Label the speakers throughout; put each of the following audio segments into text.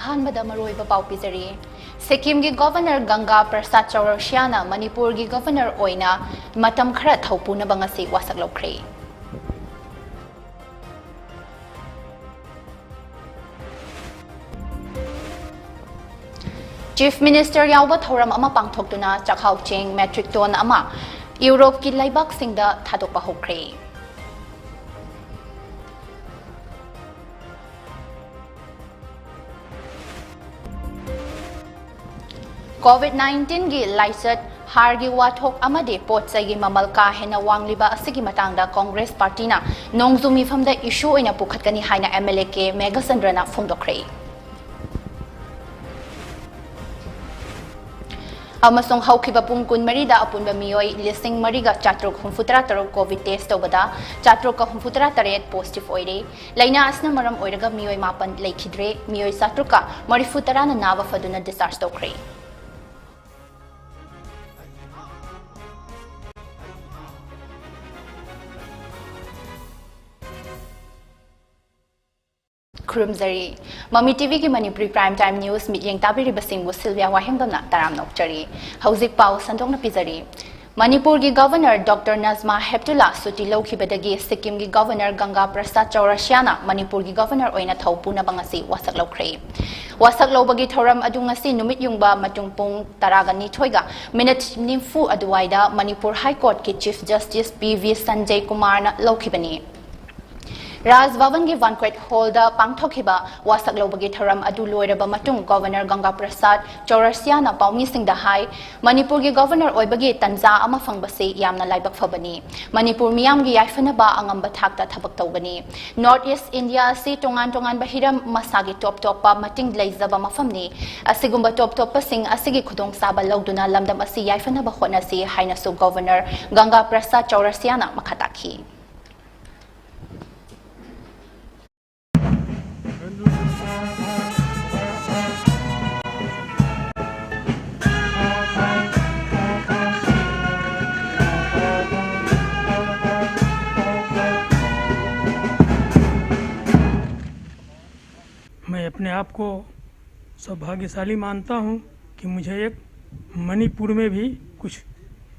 Speaker 1: अहानबदा मरोइबा पाउ पिजरी सिक्किम की गवर्नर गंगा प्रसाद चौरसियाना मणिपुर की गवर्नर ओइना मतम खरा थौपुनबा ngasi वासक लौख्रे चीफ मिनिस्टर यावबा थौरम अमा पांगथोक्तुना चाखाव चेंग मैट्रिक टन अमा यूरोप की लाइबाक सिंगदा थादोकपा होख्रे COVID-19 की लाइसट हारगी वाथोक अमदे पोटसाई ममल का हेना वांगलिबा असिगी मतंगदा कांग्रेस पार्टीना नोंगजुमी फमदा इशू ओइना पुखतकनी हाइना एमएलए के मेगाचंद्रना फोंदोखरे अमसोंग हौखिबा पुंग कुन मरीदा अपुनबा मियोई लिसिंग मरीगा चात्रुक हुंफुतरा तरुक कोविड टेस्ट तौबदा चात्रुक हुंफुतरा तरेत पॉजिटिव ओइरे लाइना असना मरम ओइरगा मियोई मापन लेखिद्रे मियोई चात्रुका मरीफुतरा ना नावा फदुना डिस्चार्ज तौखरे खुरुमजरी ममी टीवी की मणिपुरी प्राइम टाइम न्यूज मियेंग ताबिरिबा सिंगबु सिल्विया वाहेंगबम ना ताराम नोकचरी हौजिक पाउ संदोंगना पिजरी मणिपुर की गवर्नर डॉक्टर नजमा हेप्तुला सुटी लौखिबदगी सिक्किम की गवर्नर गंगा प्रसाद चौरसियाना मणिपुर की गवर्नर ओइना थौपुनबा ngasi वासक लौख्रे वासक लौबगी थौरम अदु ngasi नुमित युंगबा मटुंग पुंग तरागनी थोइगा मिनट निम्फु अदुवाइदा मणिपुर हाई कोर्ट की chief justice PV Sanjay Kumar ना लौखिबनी राज भवन की वनक्वेट हॉल दा पांगथोखिबा वासक लौबगी थरम अदु लोइरबा मतुंग गवर्नर गंगा प्रसाद चौरसियाना पाउमी सिंगदा हाई मणिपुर की गवर्नर ओइबगी तंजा अमा फंगबसे यामना लाइबक फबनी मणिपुर मियाम की याइफनबा अंगंबा थाकता थबक तौबनी नॉर्थ ईस्ट इंडिया से टोंगान टोंगान बहिरम मसागी टॉप टॉपा मटिंग लेजबा मफमनी असिगुंबा टॉप टॉपा सिंग असिगी खुदोंग साबा लौदुना लमदम असि याइफनबा होनसी हाइनसु गवर्नर गंगा प्रसाद चौरसियाना मखताखी
Speaker 2: मैं अपने आप को सौभाग्यशाली मानता हूं कि मुझे एक मणिपुर में भी कुछ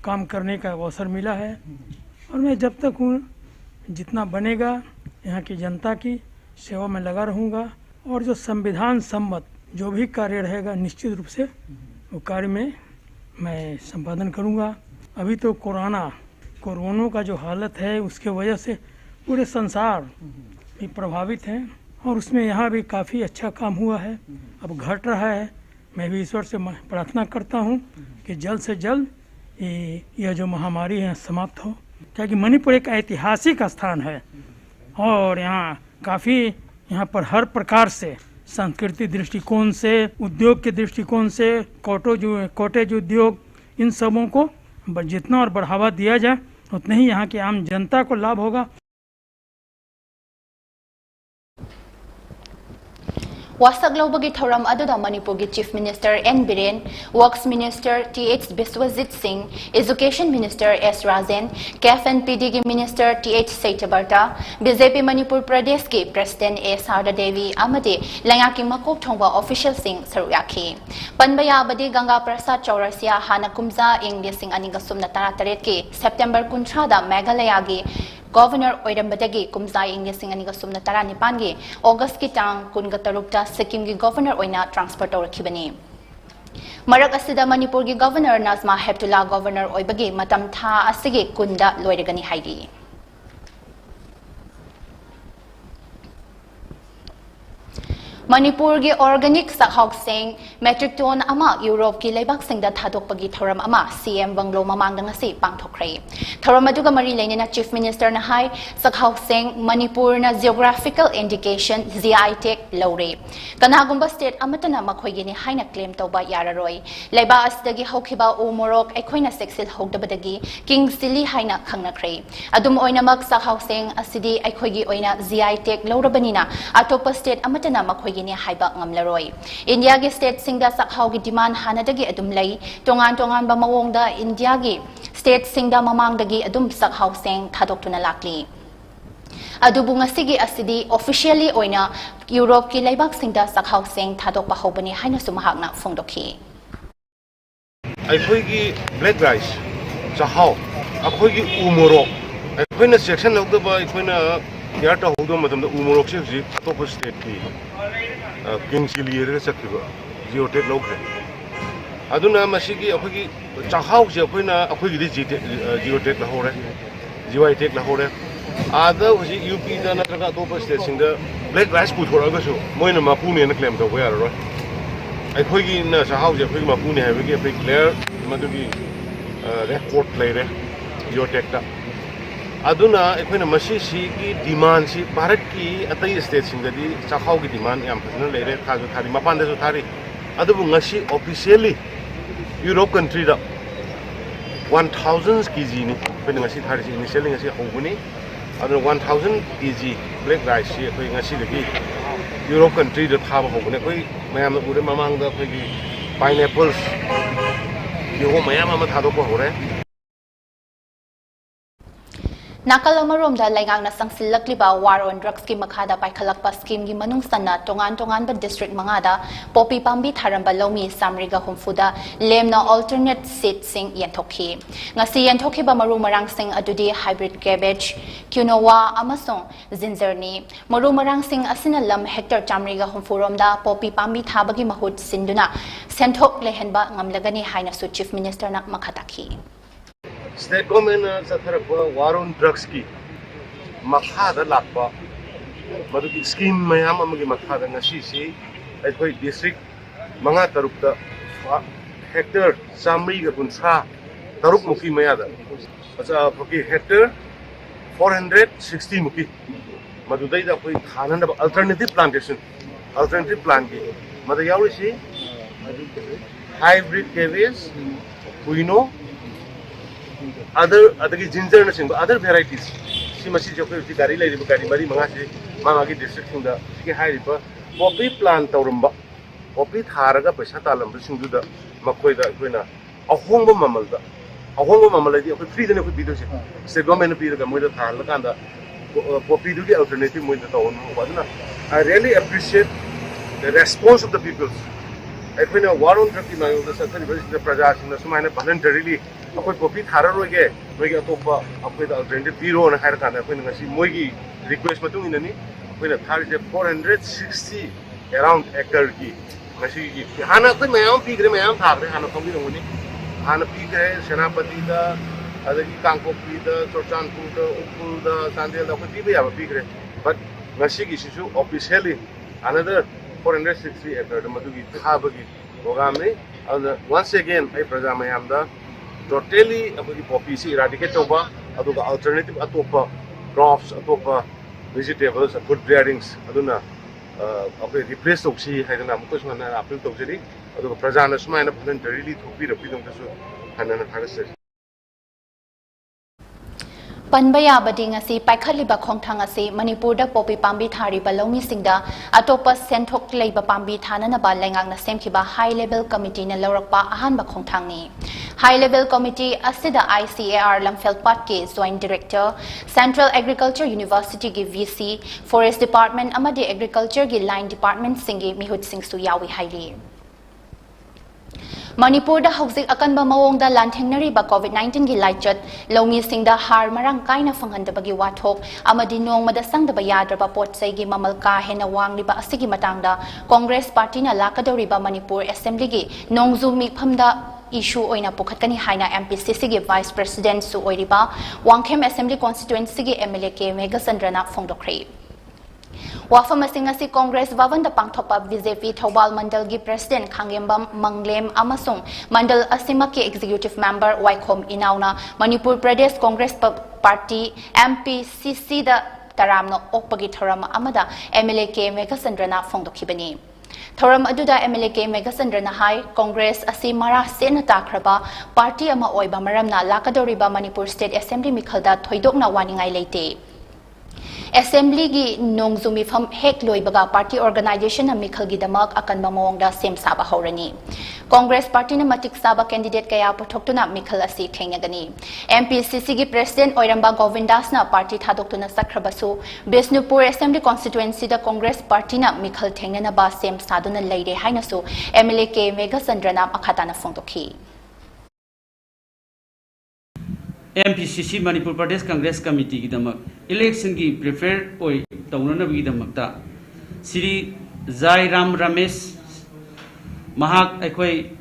Speaker 2: काम करने का अवसर मिला है और मैं जब तक हूं जितना बनेगा यहाँ की जनता की सेवा में लगा रहूँगा और जो संविधान सम्मत जो भी कार्य रहेगा निश्चित रूप से वो कार्य में मैं संपादन करूँगा। अभी तो कोरोना का जो हालत है उसके वजह से पूरे संसार भी प्रभावित है और उसमें यहाँ भी काफ़ी अच्छा काम हुआ है, अब घट रहा है। मैं भी ईश्वर से प्रार्थना करता हूँ कि जल्द से जल्द यह जो महामारी है समाप्त हो, क्योंकि मणिपुर एक ऐतिहासिक स्थान है और यहाँ पर हर प्रकार से सांस्कृतिक दृष्टिकोण से, उद्योग के दृष्टिकोण से, कॉटेज उद्योग, इन सबों को जितना और बढ़ावा दिया जाए उतना ही यहाँ की आम जनता को लाभ होगा।
Speaker 1: वासक लौबगी थौरम अदुदा मणिपुर की chief minister N Biren, works minister TH Biswajit Singh, education minister S Rajen, CAF and PD की minister TH Satyabrata, BJP Manipur Pradesh के प्रेसिडेंट ए शारदा देवी अमदे लंगा की मकोक थोंबा ऑफिशियल सिंह सरुयाखी पनबयाबदी गंगा प्रसाद चौरसिया हाना कुमजा इंग लिसिंग अनिगा सुमना तरा तरेत के सेप्टेम्बर 19 मेघालय की गवर्नर ओइरंबदगी कुमजाई इंग लिसिंग अनिगा सुमना तरा निपान की अगस्त की टांग कुनगा तरुकता सिक्किम की गवर्नर ओइना ट्रांसफर तौरखिबनी मरक असिदा मणिपुर की गवर्नर नजमा हेप्तुला गवर्नर ओइबगी मतम था असिगे कुंदा लोइरगनी हाइरी मणिपुर की ऑर्गेनिक सकहाउसिंग मैट्रिक टन अमा यूरोप की लेबाक सिंगदा थादोकपगी थौरम अमा सीएम बंगलो ममांगदा ngasi पांगथोखरे थौरम अदुगा मरी लेनेना चीफ मिनिस्टर ना हाई सकहाउसिंग मणिपुर ना जियोग्राफिकल इंडिकेशन जीआई टेग लौरे कनागुंबा स्टेट अमतना मखोयगिनी हाइना क्लेम तौबा याररोय लेबा असदगी हौखिबा उ मोरक अखोइना सेक्सिल हौदबदगी किंग सिली हाइना खंगनखरे अदुम ओइनामक सकहाउसिंग असिदी अखोइगी ओइना जीआई टेग लौरबनिना अतोपा स्टेट अमतना मखोयगी इंडिया की स्टेट सिंगदा सकहाउ की डिमांड हानदगी अदुम लई तोंगान तोंगान बा मवोंगदा इंडिया की स्टेट सिंगदा ममांगदगी अदुम सकहाउ सेंग थादोक्तुना लाकली ꯑꯗꯨꯕꯨ ꯉꯁꯤꯒꯤ ꯑꯁꯤꯗꯤ officially ꯑꯣꯏꯅ ꯌꯨꯔꯣꯞꯀꯤ ꯂꯩꯕꯥꯛꯁꯤꯡꯗ ꯆꯥꯛꯍꯥꯎꯁꯤꯡ ꯊꯥꯗꯣꯛꯄ ꯍꯧꯕꯅꯤ ꯍꯥꯏꯅꯁꯨ ꯃꯍꯥꯛꯅ ꯐꯣꯡꯗꯣꯛꯈꯤ꯫
Speaker 3: ꯑꯩꯈꯣꯏꯒꯤ black rice ꯆꯥꯛꯍꯥꯎ ꯑꯩꯈꯣꯏꯒꯤ ꯎ ꯃꯣꯔꯣꯛ ꯑꯩꯈꯣꯏꯅ ꯁꯦꯛꯁꯟ ꯂꯧꯗꯕ ꯑꯩꯈꯣꯏꯅ ꯀꯤꯌꯔ ꯇꯧꯍꯧꯗꯕ ꯃꯇꯝꯗ ꯎ ꯃꯣꯔꯣꯛꯁꯦ ꯍꯧꯖꯤꯛ ꯑꯇꯣꯞꯄ ꯁ꯭ꯇꯦꯠꯀꯤ ꯀꯤꯡ ꯆꯤꯂꯤꯗꯒ ꯆꯠꯈꯤꯕ ꯖꯤꯑꯣ ꯇꯦꯛ ꯂꯧꯈ꯭ꯔꯦ ꯑꯗꯨꯅ ꯃꯁꯤꯒꯤ ꯑꯩꯈꯣꯏꯒꯤ ꯆꯥꯛꯍꯥꯎꯁꯦ ꯑꯩꯈꯣꯏꯅ ꯑꯩꯈꯣꯏꯒꯤꯗꯤ ꯖꯤꯑꯣ ꯇꯦꯛ ꯂꯧꯍꯧꯔꯦ ꯖꯤꯋꯥꯏ ꯇꯦꯛ ꯂꯧꯍꯧꯔꯦ ꯑꯥꯗ ꯍꯧꯖꯤꯛ ꯌꯨꯄꯤꯗ ꯅꯠꯇ꯭ꯔꯒ ꯑꯇꯣꯞꯄ ꯁ꯭ꯇꯦꯠꯁꯤꯡꯗ ꯕ꯭ꯂꯦꯛ ꯔꯥꯏꯁ ꯄꯨꯊꯣꯔꯛꯑꯒꯁꯨ ꯃꯣꯏꯅ ꯃꯄꯨꯅꯦꯅ ꯀ꯭ꯂꯦꯝ ꯇꯧꯕ ꯌꯥꯔꯔꯣꯏ ꯑꯩꯈꯣꯏꯒꯤꯅ ꯆꯥꯛꯍꯥꯎꯁꯦ ꯑꯩꯈꯣꯏꯒꯤ ꯃꯄꯨꯅꯦ ꯍꯥꯏꯕꯒꯤ ꯑꯩꯈꯣꯏ ꯀ꯭ꯂꯤꯌꯔ ꯃꯗꯨꯒꯤ ꯔꯦꯀꯣꯔꯗ ꯂꯩꯔꯦ ꯖꯤꯑꯣ ꯇꯦꯛꯇ ꯑꯗꯨꯅ ꯑꯩꯈꯣꯏꯅ ꯃꯁꯤꯁꯤꯒꯤ ꯗꯤꯃꯥꯟꯁꯤ ꯚꯥꯔꯠꯀꯤ ꯑꯇꯩ ꯁ꯭ꯇꯦꯠꯁꯤꯡꯗꯗꯤ ꯆꯥꯛꯍꯥꯎꯒꯤ ꯗꯤꯃꯥꯟ ꯌꯥꯝ ꯐꯖꯅ ꯂꯩꯔꯦ ꯊꯥꯁꯨ ꯊꯥꯔꯤ ꯃꯄꯥꯟꯗꯁꯨ ꯊꯥꯔꯤ ꯑꯗꯨꯕꯨ ꯉꯁꯤ ꯑꯣꯐꯤꯁꯤꯌꯦꯜꯂꯤ ꯌꯨꯔꯣꯞ ꯀꯟꯇ꯭ꯔꯤꯗ 1000 kgꯅꯤ ꯑꯩꯈꯣꯏꯅ ꯉꯁꯤ ꯊꯥꯔꯤꯁꯤ ꯏꯅꯤꯁꯤꯌꯦꯜꯂꯤ ꯉꯁꯤ ꯍꯧꯕꯅꯤ ꯑꯗꯨꯅ 1000 kg ꯕ꯭ꯂꯦꯛ ꯔꯥꯏꯁꯁꯤ ꯑꯩꯈꯣই ꯉꯁꯤꯗꯒꯤ ꯌꯨꯔꯣꯞ ꯀꯟꯇ꯭ꯔꯤꯗ ꯊꯥꯕ ꯍꯧꯕꯅꯤ ꯑꯩꯈꯣꯏ ꯃꯌꯥꯝꯅ ꯎꯔꯦ ꯃꯃꯥꯡꯗ ꯑꯩꯈꯣꯏꯒꯤ ꯄꯥꯏꯅꯦꯄꯜꯁ ꯀꯤꯍꯣꯝ ꯃꯌꯥꯝ ꯑꯃ ꯊꯥꯗꯣꯛꯄ ꯍꯧꯔꯦ
Speaker 1: ꯅꯥꯀꯜ ꯑꯃꯔꯣꯝꯗ ꯂꯩꯉꯥꯛꯅ ꯆꯪꯁꯤꯜꯂꯛꯂꯤꯕ ꯋꯥꯔ ꯑꯣꯟ ꯗ꯭ꯔꯒꯁꯀꯤ ꯃꯈꯥꯗ ꯄꯥꯏꯈꯠꯂꯛꯄ ꯁ꯭ꯀꯤꯝꯒꯤ ꯃꯅꯨꯡ ꯆꯟꯅ ꯇꯣꯉꯥꯟ-ꯇꯣꯉꯥꯟꯕ ꯗꯤꯁꯇ꯭ꯔꯤꯛ 5ꯗ ꯄꯣꯄꯤ ꯄꯥꯝꯕꯤ ꯊꯥꯔꯝꯕ ꯂꯧꯃꯤ 350ꯗ ꯂꯦꯝꯅ ꯑꯜꯇꯔꯅꯦꯠ ꯁꯤꯗꯁꯤꯡ ꯌꯦꯟꯊꯣꯛꯈꯤ ꯉꯁꯤ ꯌꯦꯟꯊꯣꯛꯈꯤꯕ ꯃꯔꯨ-ꯃꯔꯥꯡꯁꯤꯡ ꯑꯗꯨꯗꯤ ꯍꯥꯏꯕ꯭ꯔꯤꯗ ꯀꯦꯕꯦꯖ ꯀ꯭ꯌꯨꯅꯣꯋꯥ ꯑꯃꯁꯨꯡ ꯖꯤꯟꯖꯔꯅꯤ ꯃꯔꯨ-ꯃꯔꯥꯡꯁꯤꯡ ꯑꯁꯤꯅ ꯂꯝ ꯍꯦꯛꯇꯔ 350 ꯔꯣꯝꯗ ꯄꯣꯄꯤ ꯄꯥꯝꯕꯤ ꯊꯥꯕꯒꯤ ꯃꯍꯨꯠ ꯁꯤꯟꯗꯨꯅ ꯁꯦꯟꯊꯣꯛ ꯂꯩꯍꯟꯕ ꯉꯝꯂꯒꯅꯤ ꯍꯥꯏꯅꯁꯨ ꯆꯤꯐ ꯃꯤꯅꯤꯁꯇꯔꯅ ꯃꯈꯥ ꯇꯥꯈꯤ
Speaker 3: State government चथरप war on drugs की मखादा लापा मधुकी स्कीम मयाम अमगी मखादा ngasi si अखोई district मंगा तरुकता हेक्टर चामरी का कुंसा तरुक मुकी मयादा अच्छा फकी हेक्टर 460 मुकी मधुदाई दा कोई खाना alternative plan की मधु यावरी si hybrid cabbage quinoa other ginger na sing other varieties si masi jo ko gari lai ri gari mari manga si manga gi district sing da ki hai ri ba poppy plant tawrumba poppy tharaga paisa talam sing du da makoi da koina ahongba mamal di ko free da ne ko bido si se government bi da moi da thar la kan da poppy du gi alternative moi da tawon ba na I really appreciate the response of the people aikoina waron thaki ma yo da sakari ba praja sing na sumaina voluntarily अकोई poppy थारा रोगे रोगे अतोपा अकोई the alternative पीरो न खायर काना अकोई ngasi मोगी request मतुंग इननी अकोई न थार जे 460 around एकड़ की ngasi की हाना कोई मयाम पीगरे मयाम थागरे हाना थोंगी नंगनी हाना पीगरे सेनापति दा अदगी कांगकोपी दा चोरचानपुर दा उखुल दा चांदेल दा कोई पीबे याबा पीगरे बट ngasi की सिसु ऑफिशियली another 460 एकड़ मधुगी थाबगी प्रोग्राम ने once again ai praja mayam da totally abagi poppy si eradicate toba aduga alternative atopa crops atopa vegetables food bearings aduna apai replace toksi haidana amukos mana appeal tokseri aduga prajana sumaina voluntarily thopi rapi dong tasu hanana thagasari
Speaker 1: Panba yabadi ngasi paikhatliba khongthang ase Manipurda popi pambi thariba lawmisingda atopa senthok leiba pambi thananaba lengangna semkhiba high level committee na lawrakpa ahanba khongthangni high level committee asida ICAR Lamfelpat ke joint director Central Agriculture University ki VC Forest Department amadi Agriculture ki line department singi mihut singsu yawi haili Manipur da hauzik akanba mawongda lanthengnariba COVID-19 gi laichat lawmi singda har marang kaina fanghandabagi wathok amadi nongmada sangdaba yadraba potsai gi mamal ka hena wangliba asigi matangda Congress party na lakadoriba Manipur Assembly gi nongzu miphamda issue oina pukhatkani haina MPCC gi Vice President su oiriba Wangkhem Assembly constituency gi MLA ke Megasandrana phongdokhre Wafam asingasi Congress Bhavan da pangthopa BJP Thobal Mandal gi President MAMITv Manglem amasung Mandal asima ki Executive Member Waikhom Inauna Manipur Pradesh Congress Party MPCC da taramno okpagi thoram amada MLA ke Megasandrana phongdokhibani Thoram aduda MLA ke Megasandrana hai Congress asi mara sena takraba party ama oiba maramna lakadoriba Manipur State Assembly mikhalda thoidokna waningai leite Assembly gi nongzumi pham hek loibaga party organization na mikhal gi damak akan bamawangda sem saba horani. Congress party na matik saba candidate kaya puthokuna mikhal asi thengagani. MPCC gi president oiramba Govindas na party thadoktuna sakrabasu Bisnupur Assembly constituency da Congress party na mikhal thengnana ba sem saduna leire haina su MLA ke Meghasandra akhatana phongtokhi.
Speaker 4: MPCC Manipur Pradesh Congress Committee gidamak election gi prefer oi taunana gidamakta Sri Jairam Ramesh mahak ekoi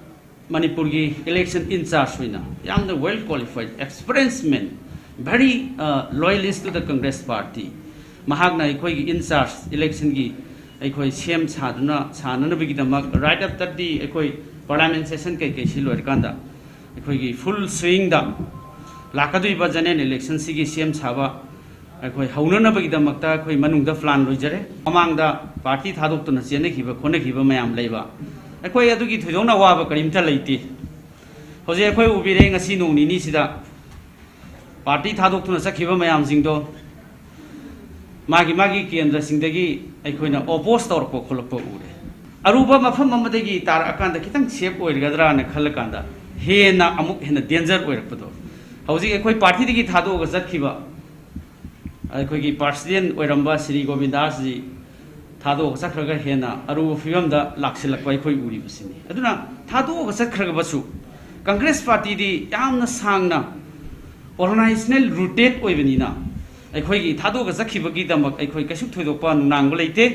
Speaker 4: Manipur gi election in charge hoina yamna well qualified experienced man very loyalist to the Congress party mahak na ekoi gi in charge election gi ekoi sem chaduna chanana gidamak right after the ekoi parliament session kai kai siloi kanda ekoi gi full swing da lakadui ba general election sigi CM chaba akoi haunana ba gidamakta akoi manungda plan loijare amangda party thadokuna chene khiba khone khiba mayam leiba akoi adugi thidona waba karimta leiti hoje akoi ubire ngasi nongni ni sida party thadokuna sakhiba mayam jingdo magi kendra singdagi akoina oppose torpo kholpo ure aruba mafam amadagi tar akanda kitang shape oirgadra na khalakanda hena amuk hena danger oirpado Hauji ekoi party digi thado ga zatkiba ekoi gi president oiramba Sri Govindas ji thado ga sakhraga hena aru fiyam da laksilakwa ekoi uri basini aduna thado ga sakhraga basu Congress party di yamna sangna organizational rooted oibenina ekoi gi thado ga sakhiba gi damak ekoi kasuk thoidokpa nangba leite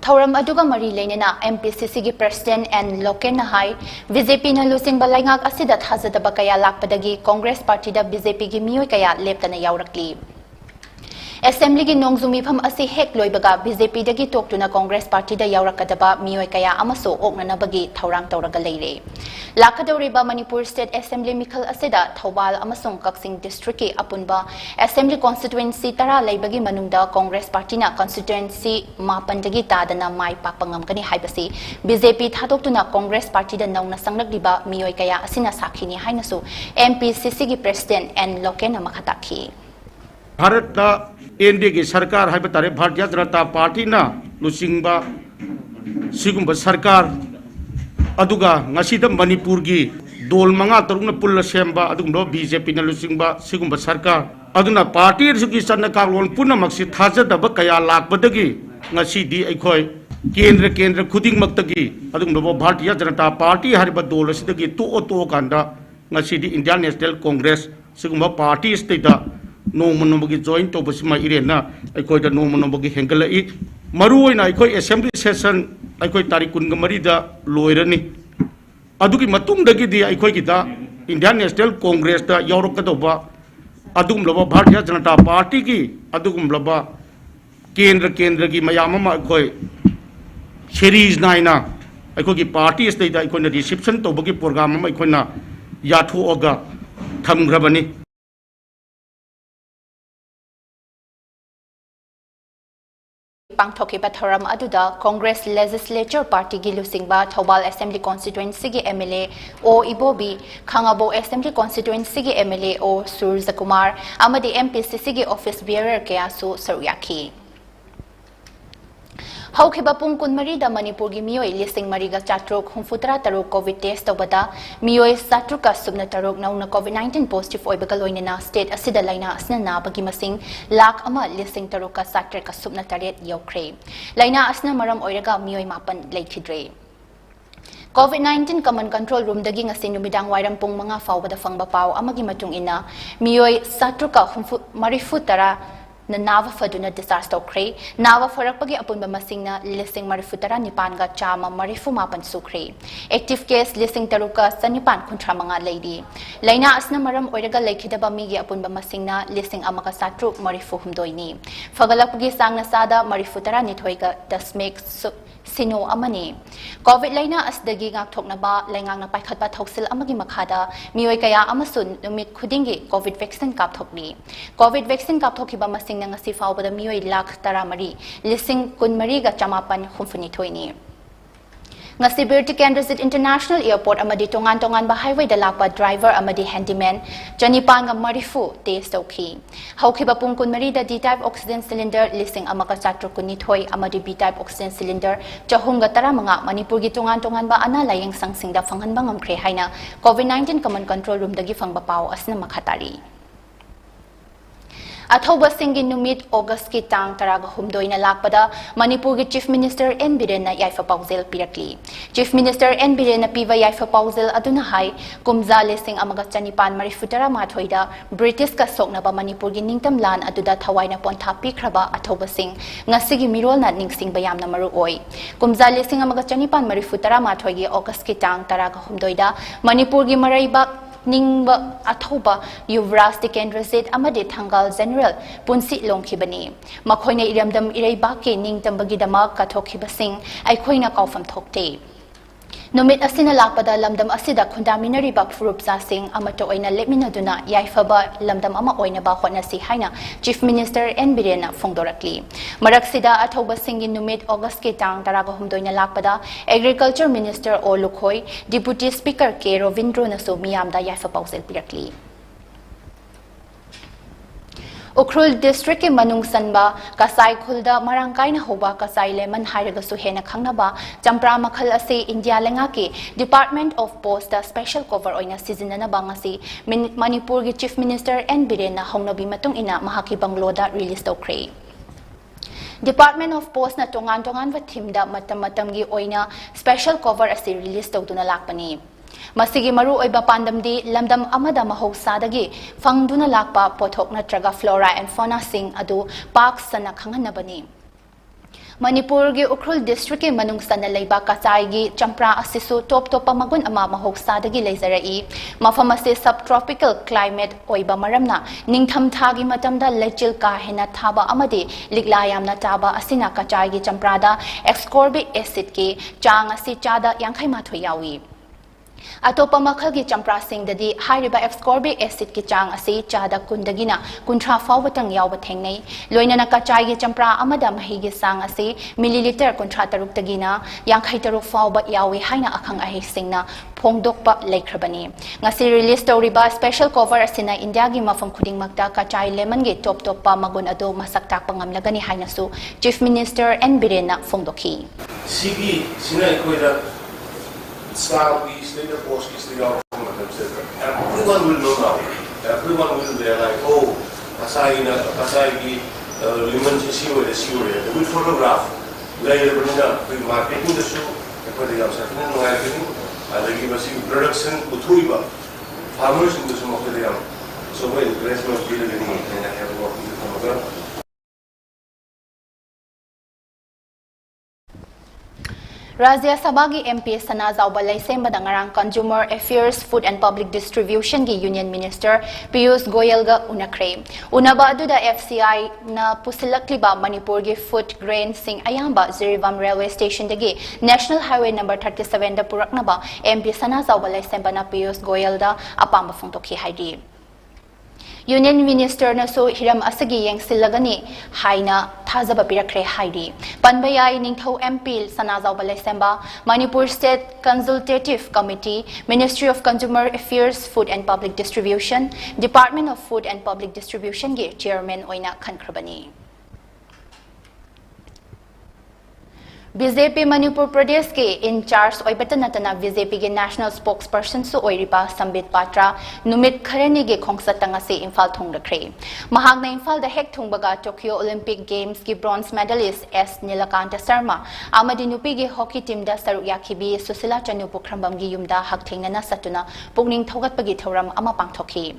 Speaker 1: Thauram aduga mari leinena MPCC gi president and Loken Nahai BJP na losing balangak asida thazadaba kaya lakpadagi Congress party da BJP gi miyoi kaya leptana yaurakli Assembly gi nongzumi pham asi hek loibaga BJP dagi toktuna Congress party da yaurakadaba miyoi kaya amaso oknanabagi thaurang tawraga leire lakadoriba Manipur State Assembly mikhal asida Thobal amasung Kaksing district ki apunba Assembly constituency tara leibagi manungda Congress party na constituency mapan dagi tadana mai pakpangam kani haibasi BJP thadoktuna Congress party da nauna sanglakliba miyoi kaya asina sakhini hainasu MPCC gi president and Loken makhatakhi
Speaker 5: Bharat NDA की सरकार है बतारे Bharatiya Janata party ना लुसिंगबा सिगुंबा सरकार अदुगा ngasiदा मणिपुर की दोल मंगा तरुण पुल Semba अदुगनो BJP ना लुसिंगबा सिगुंबा सरकार अदुना party Swiggy सन्न कालोन पुनमक्सि थाजदब कया लाकबदगी ngasiदी अखोय केंद्र खुदिंगमक्तगी अदुगनो भारतीय जनता पार्टी हरिबा दोल सिदगी तो कांदा ngasiदी इंडियन नेशनल कांग्रेस सिगुंबा पार्टी स्टेटा नोमनोबगी जॉइन तोबसिमा इरेना अखोयदा नोमनोबगी हेंगलाई मरुओइना अखोय असेंबली सेशन अखोय तारीख 23 दा लोइरनी अदुगी मतुंगदगी अखोयगिदा इंडियन नेशनल कांग्रेस दा यौरकदोबा अदुगुमलबा भारतीय जनता पार्टी की अदुगुमलबा केंद्र की मयाममा अखोय सीरीज नाइना अखोयगी पार्टी स्टेटा अखोयना रिसेप्शन तोबगी प्रोग्राम अमा अखोयना याथोअगा थमग्रबनी
Speaker 1: Pangthokiba thoram aduda Congress Legislature Party gi lusingba Thobal Assembly Constituency gi MLA o Ibobi Khangabo Assembly Constituency gi MLA o Surja Kumar amadi MPCC gi office bearer kaya su saryakhi Haukiba pung kunmari da Manipur gi miyoi lising mariga chatrok humfutra tarok COVID test tobada miyoi satruka subna tarok nauna COVID-19 positive oibaga loinena state asida laina asna na bagi masing lak ama lising taroka satreka subna taret yokre laina asna maram oiraga miyoi mapan leithidre COVID-19 Command Control Room dagi ngasi numidang wairam pung mga fawbada fangba paw amagi matung ina miyoi satruka marifutara na nava faduna disaster kre nava farakpagi apunba masingna lising marifutara nipan ga chama marifu mapan sukre active case lising taruka sanipan kuntra manga lady laina asna maram oiraga lekhidaba migi apunba masingna lising amaka satru marifu humdoini fagalapgi sangna sada marifutara nithoiga dasmek sino amani COVID laina asdagi ngak thoknaba laingang na paikhatba thoksil amagi makhada miyoi kaya amasun numit khudingi COVID vaccine kap thokni COVID vaccine kap thokiba masing na ngasi fawbada miyoi lakh taramari lising kunmari ga chamapan humfuni thoini ngasi Birti Kendrisit International Airport amadi tongan ba highway da lakpa driver amadi handyman Janipan nga marifu test tawki hawkiba pung kunmari da D-type oxygen cylinder lising amaka chatro kunithoi amadi B-type oxygen cylinder chahunga tara mga Manipur gi tongan ba ana layang sangsing da phanghan ba ngamkre haina COVID-19 command control room dagi phangba paw asna makhatari Athoba Singhi Numit August ki tang taraga humdoi na lakpada Manipur ki Chief Minister N Biren na yaifa pauzil pirakli. Chief Minister N Biren na piva yaifa pauzil aduna hai kumza lesing amaga chanipan marifutara mathoida British ka sok na ba Manipur ki ningtam lan aduda thawai na ponta pikraba Athoba Singh ngasigi mirol na ningsing bayam na maruoy. Kumza lesing amaga chanipan marifutara mathoigi August ki tang taraga humdoida Manipur ki maraiba Ningba Athoba Yuvraj Kendrasit amadi Thangal General Punsi Longkhibani Makhoina iramdam ireibaki ningtambagidama kathokibasing aikhoina kaufam thokte Numit asina lakpada lamdam asida khundaminari ba furupsa sing amato oina lepminaduna yaifaba lamdam ama oina ba khonasi haina Chief Minister N Birena fongdorakli maraksida Athoba Singhi Numit August ke tang taraga humdoina lakpada Agriculture Minister O Lukhoi Deputy Speaker K Rovindro naso miyamda yaifa pausel pirakli Ukhrul District ke Manung Sanba Kasai Khulda Marangkai na hoba Kasai Lemon Hairaga Suhena Khangnaba Champra Makhal ase India lenga ke Department of Post da Special Cover oina season na bangasi Manipur ki Chief Minister N Biren na hongnabi matung ina mahaki bangloda release tokre Department of Post na tongan wa thimda matam gi oina Special Cover ase release tawduna lakpani Masigi maru oiba pandamdi lamdam amada mahausadagi fangduna lakpa pothok natraga flora and fauna sing adu park sana khanganabani Manipur gi Ukhrul District ke manung sana leiba Kasai gi Champra asisu top pamagun ama mahausadagi leizarai mafam ase subtropical climate oiba maramna ningtham thagi matamda lechil ka hena thaba amadi liglayamna taba asina Kasai gi Champrada ascorbic acid ke chang asi chada yankhai mathoi yawi Atopa makhal gi champra sing dadi hairiba ascorbic acid ki chang ase chada kundagina kuntra fawatang yaw bathengnei loina na kachai gi champra amada mahi gi sang ase milliliter kuntra taruk tagina yankhai taruk fawba yawi haina akhang ahi singna phongdokpa leikrabani ngasi release toriba special cover asina India gi mafam khuding makta kachai lemon gi top pa magun ado masak tak pangamlagani haina su Chief Minister N Birena phongdokhi
Speaker 3: Sigi sinai koida Star State of Post State of everyone will know now. Everyone will realize, oh, Kasai ki lemon sewer. They will photograph. Later, we marketing the show. They have certain marketing. They give us production. Uthuiba farmers in the sum of the day. So when the rest of the day, I have worked with the
Speaker 1: Rajya Sabha gi MP Sana Zawba Laisemba dangarang Consumer Affairs Food and Public Distribution gi Union Minister Piyush Goyal ga unakre unaba aduda FCI na pusilakliba Manipur gi food grain sing ayamba Zirivam Railway Station dagi National Highway number 37 da puraknaba MP Sana Zawba Laisemba na Piyush Goyal da apamba phongtokhi haidi Union Minister na so hiram asagi yang silagani haina thazaba pirakre haidi panbayai ningthau MP Sanazaw Balaisemba Manipur State Consultative Committee Ministry of Consumer Affairs Food and Public Distribution Department of Food and Public Distribution gi chairman oina khankrabani BJP Manipur Pradesh ke in charge oibatanatana BJP ke national spokesperson su oiripa Sambit Patra numit kharani ge khongsatanga se Imphal thongrakre mahagna Imphal da hek thongbaga Tokyo Olympic Games ki bronze medalist S Nilakanta Sharma amadi nupi ge hockey team da saruk yakhibi Susila Chanu Pukhrambam gi yumda hakthengnana satuna pungning thogatpagi thoram ama pangthokhi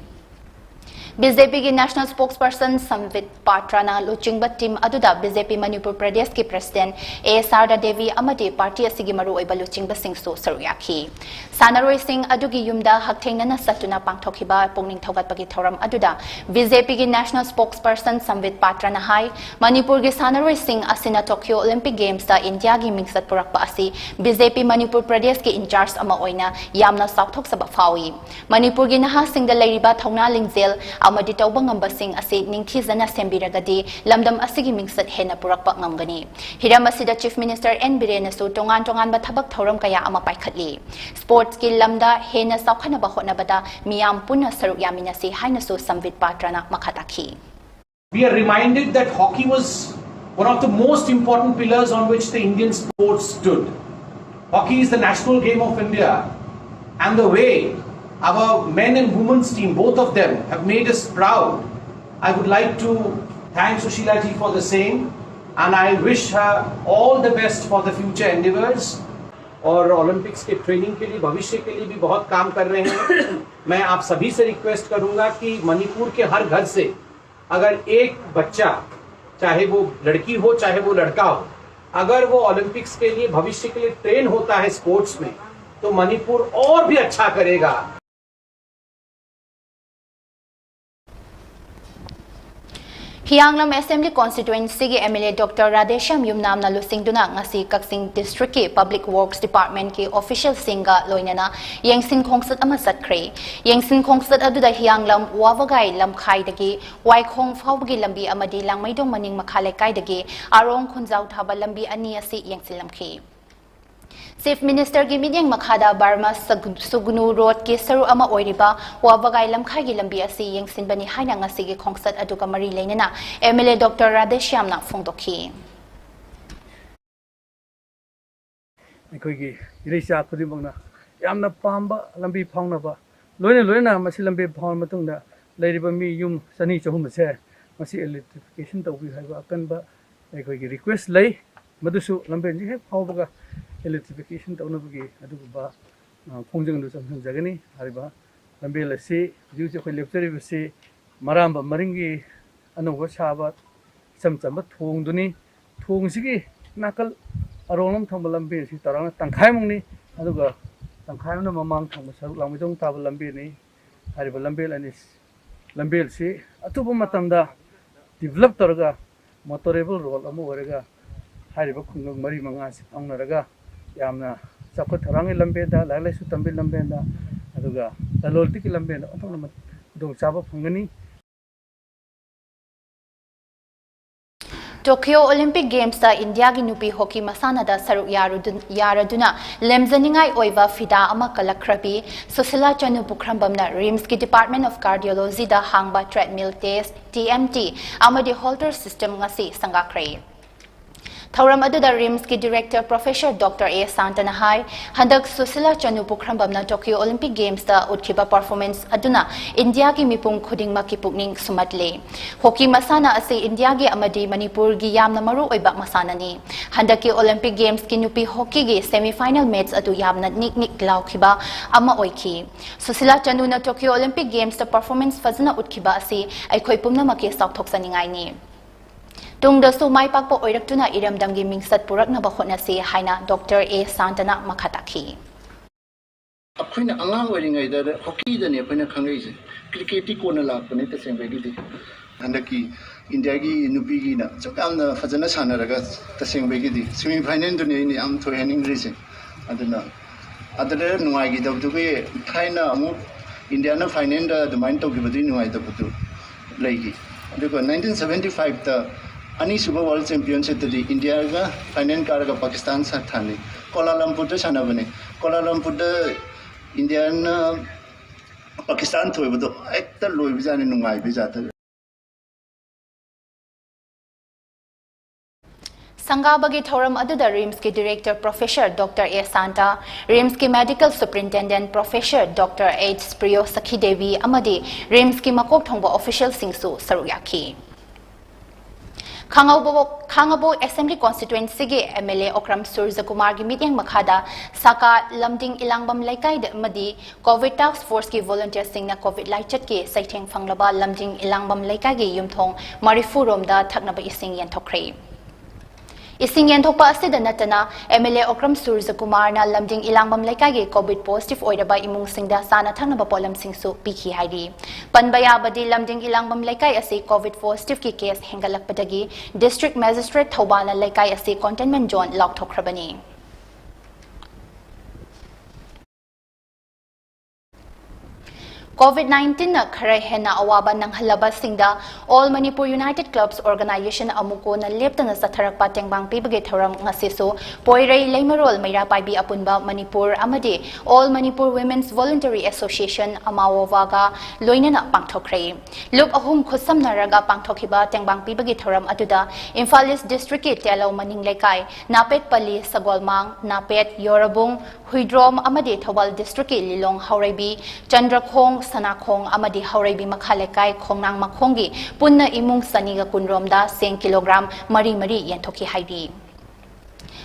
Speaker 1: BJP ki national spokesperson Sambit Patra na luchingba team aduda BJP Manipur Pradesh ki president A Sarda Devi amadi party asigi maru oiba luchingba sing so saruyakhi Sanaroi Singh adugi yumda hakthengnana satuna pangthokhiba pungning thogatpagi thoram aduda BJP ki national spokesperson Sambit Patra na hai Manipur ki Sanaroi Singh asina Tokyo Olympic Games da India gi mingsat purakpa asi BJP Manipur Pradesh ki in charge ama oina yamna sauthok saba fawi Manipur gi naha singda leiriba thongna lingzel amadi tawba ngambasing ase ningthizana sembiragadi lamdam asigi mingsat hena purakpa ngamgani hiram asida chief minister N Birena su tongan tongan ba thabak thoram kaya ama paikhatli sports ki lamda hena saukhana ba honabada miyam punna saruk yamina se haina su samvit patrana makhataki.
Speaker 6: We are reminded that hockey was one of the most important pillars on which the Indian sport stood. Hockey is the national game of India, and the way our men and women's team, both of them, have made us proud. I would like to thank Sushila ji for the same, and I wish her all the best for the future endeavors. और Olympics के training के लिए भविष्य के लिए भी बहुत काम कर रहे हैं। मैं आप सभी से रिक्वेस्ट करूंगा कि मणिपुर के हर घर से अगर एक बच्चा, चाहे वो लड़की हो चाहे वो लड़का हो, अगर वो ओलंपिक्स के लिए भविष्य के लिए ट्रेन होता है स्पोर्ट्स में, तो मणिपुर और भी अच्छा करेगा।
Speaker 1: Hianglam Assembly Constituency ki MLA Dr. Radhesham Yumnam na lusingduna ngasi Kaksing District ki Public Works Department ki official singa loinana yengsin khongsat ama satkre yengsin khongsat aduda Hianglam wawagai lamkhai dagi waikhong phawgi lambi amadi langmaidong maning makhale kai dagi arong khunjau thaba lambi ani asi yengsin lamkhi Chief Minister ki meeting makhada Burma Sugnu Road ki saru ama oiriba wabagai lamkhai gi lambi asi yengsin bani haina ngasi gi khongsat aduga mari leinana MLA Dr. Radhesham na phongdokhi
Speaker 7: ꯑꯩꯈꯣꯏꯒꯤ ꯏꯔꯩꯆꯥ ꯈꯨꯗꯤꯡꯃꯛꯅ ꯌꯥꯝꯅ ꯄꯥꯝꯕ ꯂꯝꯕꯤ ꯐꯥꯎꯅꯕ ꯂꯣꯏꯅ ꯃꯁꯤ ꯂꯝꯕꯤ ꯐꯥꯎꯔ ꯃꯇꯨꯡꯗ ꯂꯩꯔꯤꯕ ꯃꯤ ꯌꯨꯝ 200-300 ꯑꯁꯦ ꯃꯁꯤ ꯏꯂꯦꯛꯇ꯭ꯔꯤꯐꯤꯀꯦꯁꯟ ꯇꯧꯕꯤꯌꯨ ꯍꯥꯏꯕ ꯑꯀꯟꯕ ꯑꯩꯈꯣꯏꯒꯤ ꯔꯤꯀ꯭ꯋꯦꯁ ꯂꯩ ꯃꯗꯨꯁꯨ ꯂꯝꯕꯤ ꯍꯦꯛ ꯐꯥꯎꯕꯒ electrification taunabagi aduba khongjang du samjagani hariba lambel asi juju khoi lecture bisi maramba maringi anoba saba samchamba thongduni thongsigi nakal aronam thamba lambe si tarana tangkhai mungni aduga tangkhai na mamang thamba saruk langmidong taba lambe ni hariba lambel si atuba matamda develop torga motorable road amu orega hariba khungong mari manga si aunaraga yamna chakot tharangi lambeda lalai su tambil lambeda aduga lalolti ki lambeda otona dong chaba phangani
Speaker 1: Tokyo Olympic Games ta India gi nupi hockey masana da saruk yaraduna lemzaningai oiva fida ama kalakrabi Susila Chanu Pukhrambamna RIMS ki Department of Cardiology da hangba treadmill test TMT amadi halter system ngasi sangakrai Thauram aduda RIMS ki Director Professor Dr. A. Santana hai handak Susila Chanu Pukhrambamna Tokyo Olympic Games da utkiba performance aduna India ki mipung khudingma ki pukning sumatle hockey masana ase India gi amadi Manipur gi yamna maru oiba masana ni handak ki Olympic Games ki nupi hockey gi semi final match adu yamna nik laukhiba ama oiki Susila Chanu na Tokyo Olympic Games da performance fazna utkiba ase aikhoi pumna ma ke saukthoksaningai ni Tung da su mai pakpo oiraktuna iramdamgi mingsat purakna ba khotnasi haina Dr. A. Santana makhataki.
Speaker 8: अखोइना अंगांग ओरिङैदा hockey दने अखोइना खंगैसे cricket कोना लापने तसेंबेगिदि हंदकी India की नुपी की ना चकामना फजना सानरगा तसेंबेगिदि semi final दुने नि आम थोयनिंग रिसे अदना अदले नुवाइगी दबदुगे थाइना अमु इंडिया ना फाइनल दा दमाइन तोगिबदि नुवाइ दबदु लैगी अदुको 1975 ता अनि सुपर वर्ल्ड चैंपियनशिप तदि इंडिया का फाइनल कारगा पाकिस्तान साथ थाने कोलालमपुर द सानाबने कोलालमपुर द इंडिया ना पाकिस्तान थोइबदो एकता लोइबिजाने नुंगाइ बिजाता
Speaker 1: Sangabagi Thoram aduda RIMS ki Director Professor Dr. A. Santa, RIMS ki Medical Superintendent Professor Dr. H. Priyo Sakhi Devi amadi RIMS ki makok thongba official singsu saruyaki. Khangabo Assembly Constituency gi MLA Okram Surja Kumar gi meeting makhada Saka Lamding Ilangbam Laikai madi COVID Task Force ki volunteer singna COVID laichat ki saitheng phanglaba Lamding Ilangbam Laikai gi yumthong Marifu romda thaknaba ising yan thokhrei Ising yan thokpa asida natana MLA Okram Surja Kumar na Lamding Ilangbam Laikai gi COVID positive oidaba imung singda sana thangnaba polam singsu pikhi haidi Panbaya badi Lamding Ilangbam Laikai ase COVID positive ki case hengalakpadagi District Magistrate Thobana Laikai ase containment zone laukthokhrabani COVID-19 na khara hena awaba nang halaba singda All Manipur United Clubs Organization amuko na leptana sa tharakpa tengbang pibage thoram ngasiso poirei leimarol maira paibi apunba Manipur amadi All Manipur Women's Voluntary Association amawowaga loinana pangthokre luk ahum khusam naraga pangthokhiba tengbang pibage thoram atuda Imphal East District ke telo maning lekai napet pali sagolmang napet yorabung huidrom amadi Thobal District ke lilong haurebi chandrakhong Sanakhong amadi haurebi makhalekai khongnang makhongi punna imung saniga kunromda 10 kilogram mari yenthoki haidi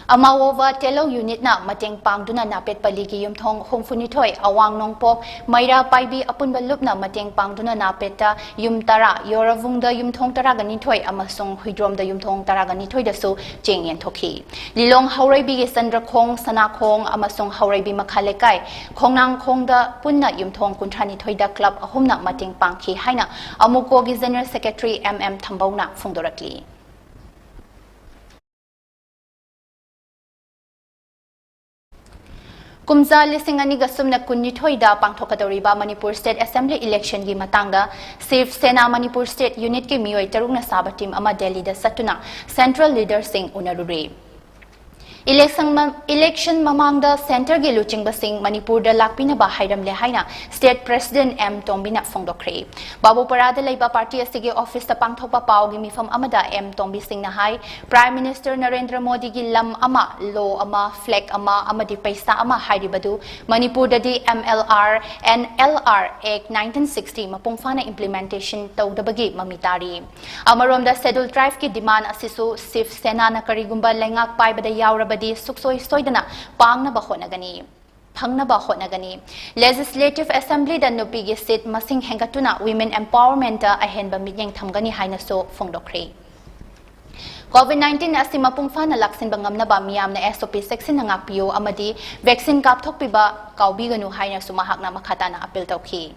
Speaker 1: Amawova telo unit na mateng pangduna napet paligi yumthong hongfunithoi awang nongpok maira paibi apunba lupna mateng pangduna napeta yumtara yoravungda yumthong taragani thoi amasung huidromda yumthong taragani thoi dasu chengyen thoki lilong haurebi ge sandrakhong sanakhong amasung haurebi makhalekai khongnang khongda punna yumthong kunthani thoida club ahumna mateng pangki haina amuko gi general secretary Thambawna phungdorakli Kumza lising ani gasum na kunnithoida pangthokadoriba Manipur State Assembly election gi matangda Save Sena Manipur State Unit ke mioi tarung na saba team ama Delhi da satuna Central Leader Singh unarure Election mamangda center gi luching basing Manipur da lakpina ba hairam le haina State President M Tombina phongdokre Babu Parada leiba party asige office ta pangthokpa pau gi mifam amada M Tombi Singh na hai Prime Minister Narendra Modi gi lam ama law ama flag ama amadi paisa ama hairibadu Manipur da di MLR and LR Act 1960 mapungfana implementation tawdabagi mamitari Amarom da scheduled tribe ki demand asisu Sif Sena na karigumba lengak paibada yauraba suksoi soidana pangna ba honagani phangna ba honagani Legislative Assembly da nupigi seat masing hengatuna women empowerment a ahenba mityeng thamgani haina so phongdokre COVID-19 asima pungfana laksin bangam na ba miyam na SOP section nga PO amadi vaccine kapthokpiba kaubiganu haina sumahakna makhata na appeal tawki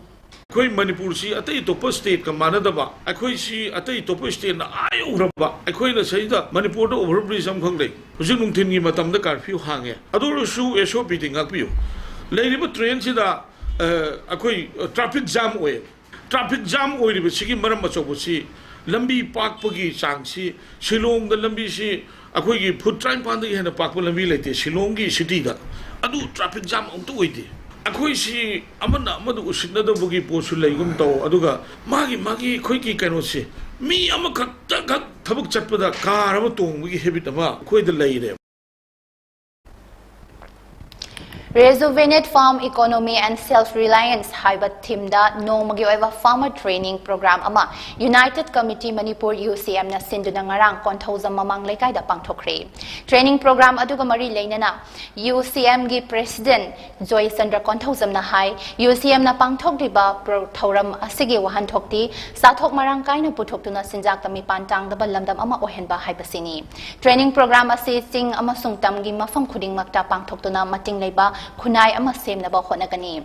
Speaker 5: Koi Manipur si atai topo state ka manadaba akoi si atai topo state na ayo uraba akoi na saida Manipur da overbridge am khangle hujung nungthin gi matam da curfew hange adoro su SOP tingak piu leiriba train si da akoi traffic jam oi riba sigi maram machobo si lambi pak pagi chang si Shillong da lambi si akoi gi foot train pan da hena pak pa lambi lete Shillong gi city da adu traffic jam am to oide Akoi si amana amadu usina da bugi posu laigum taw aduga magi khoi ki kano si mi amakak thabuk chatpada car ama tong bugi habit ama khoi da laire
Speaker 1: Rejuvenate Farm Economy and Self-Reliance haiba theme da nongmagi oiba farmer training program ama United Committee Manipur UCM na sinduna ngarang konthauzam mamang lekai da pangthokre training program aduga mari leinana UCM gi president Joy Sandra konthauzam na hai UCM na pangthokriba thoram asige wahan thokti sathok marang kaina puthokuna sinjak tami pantang da lamdam ama ohenba haibasini training program ase sing ama sungtam gi mafam khuding makta pangthokuna mating leiba Kunai ama sem na ba honagani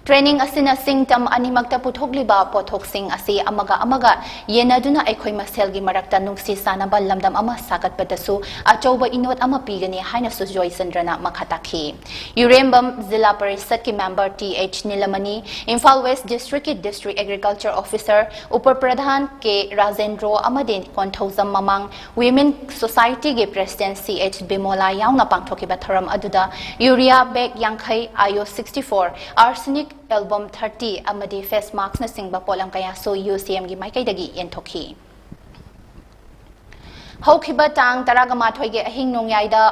Speaker 1: Training asina singtam animagta puthokliba pothok sing asi amaga yenaduna aikhoi maselgi marakta nungsi sanaba lamdam ama sagat padasu achauba inot ama pigani haina su Joy Sandrana makhataki Urembam Zilla Parisad ki member TH Nilamani Imphal West District ki District Agriculture Officer Upar Pradhan ke Rajendro amadin konthauzam mamang Women Society ge President CH Bimola yauna pangthokiba tharam aduda urea bag yankhai IO 64 arsenic album 30 amadi face marks na singba polam kaya so UCM gi maikai dagi yenthoki hokhiba tang taragama thoige ahing nongyaida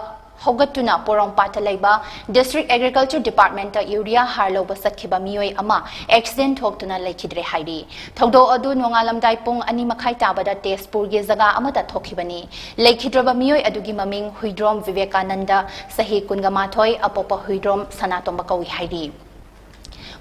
Speaker 1: hogatuna porong pata leiba District Agriculture Department ta urea harlo basakhiba mioi ama accident thoktuna lekhidre haidi thogdo adu nongalamdai pung ani makhai tabada Tezpur ge jaga amata thokhibani lekhidroba mioi adugi maming Huidrom Vivekananda sahi kungama thoi apopa Huidrom Sanatomba kawi haidi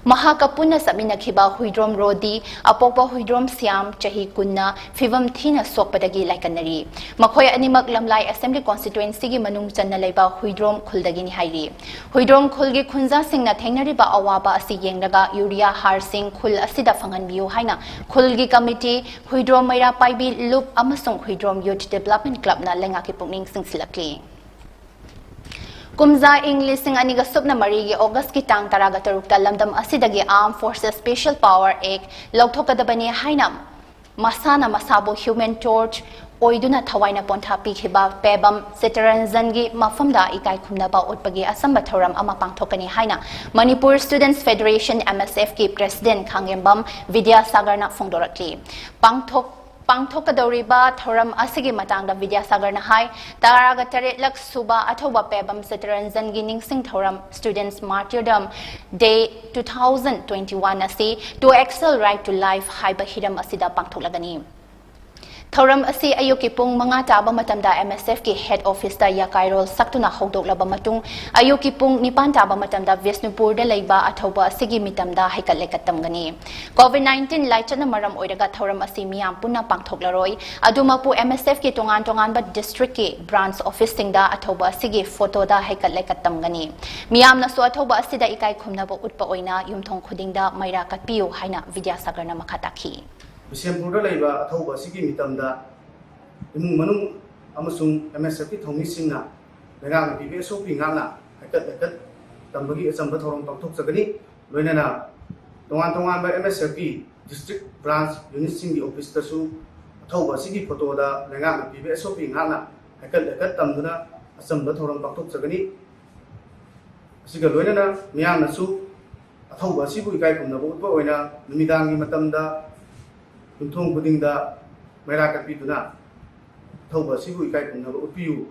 Speaker 1: Mahakapuna sabina khiba Huidrom Rodi apopa Huidrom Siam chahi kunna fivam thina sokpadagi laikanari makhoi animak lamlai assembly constituency gi manung channa leiba Huidrom khuldagi ni hairi Huidrom khulgi khunja singna thengnari ba awaba asi yengdaga urea har sing khul asida phangan biu haina khulgi committee Huidrom maira paibi loop amasung Huidrom youth development club na lenga ki pungning singsilakli Kumza ing lising aniga subna marigi August ki tang taraga tarukta lamdam asidagi Armed Forces Special Power Act lauthokadabani hainam masana masabo human torch oiduna thawaina pontha pikhiba pebam setaranzangi mafamda ikai khumnaba utpagi asamba thoram ama pangthokani haina Manipur Students Federation MSF ki President MAMITv Vidya Sagarna phongdorakli Pangthokadoriba thoram asigi matangda Vidya Sagarna hai taraga taret lak suba athoba pebam setaranzangi ningsing thoram Students Martyrdom Day 2021 asi to excel right to life haiba hiram asida pangthoklagani Thoram asi ayuki pung mga taba matamda MSF ki head office da Yakairol saktuna haudoklaba matung ayuki pung nipan taba matamda Visnupur da leiba athoba asigi mitamda haikalekatam gani COVID-19 laichana maram oiraga thoram asi miyam punna pangthoklaroi adumapu MSF ki tongan ba district ki branch office singda athoba asigi photo da haikalekatam gani miyam na so athoba asida ikai khumnaba utpa oina yumthong khudingda maira katpiu haina Vidya Sagarna makhataki
Speaker 9: Bisempurda laiba athauba sigi mitamda imung manung amasung MSF ki thomi singna lengang bi SOP ngana hakat tambagi asamba thorong pakthok sagani loinana tongan ba MSF ki district branch unit sing ki office ta su athauba sigi photo da lengang bi SOP ngana hakat tamduna asamba thorong pakthok sagani siga loinana miyam na su athauba sibu ikai kumna bo utba oina numidangi matamda Untung puding da meraka pituna thauba sibu ikai kumna upiu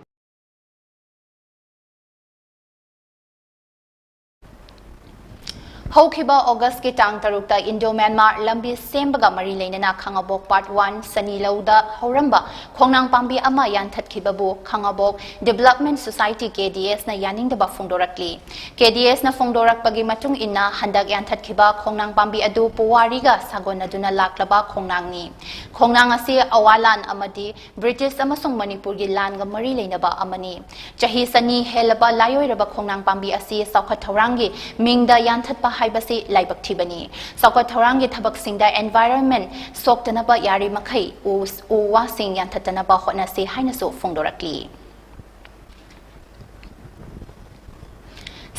Speaker 1: Haukiba August ki tang tarukta Indo-Myanmar lambi sembaga mari leinana Khangabok Part 1 Sani Lauda Hauramba Khongnang Pambi ama yanthatkibabu Khangabok Development Society KDS na yaningdaba phongdorakli KDS na phongdorakpagi matung inna handak yanthatkiba Khongnang Pambi adu puwariga sagonaduna laklaba khongnangni Khongnang asi awalan amadi British amasung Manipur gi langa mari leinaba amani chahi sani helaba layoiraba Khongnang Pambi asi saukhat thaurangi mingda yanthatpa haibasi laibak thibani saukhat thaurangi thabak singda environment soktanaba yari makhai u wasing yanthatanaba hotnasi hainasu phongdorakli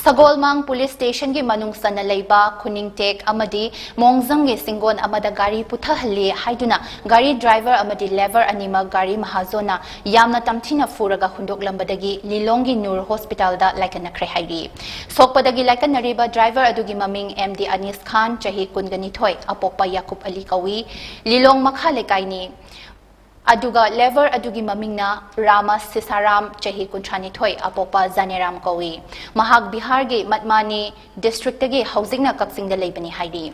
Speaker 1: Sagolmang Police Station ki manung sana leiba Kuning Tek amadi Mongzang gi singon amada gari puthahalli haiduna gari driver amadi lever anima gari mahazona yamna tamthina furaga hundok lambadagi Lilongi Nur Hospital da laikana khre hairi sokpadagi laikana riba driver adugi maming MD Anis Khan chahi kungani thoi apokpa Yakub Ali kawi Lilong makha lekaini Aduga lever adugi mamingna Rama Sisaram chahi kunchani thoi apokpa Zaneram kawi mahag Bihar gi Matmani district gi housing na kaksing da leibani haidi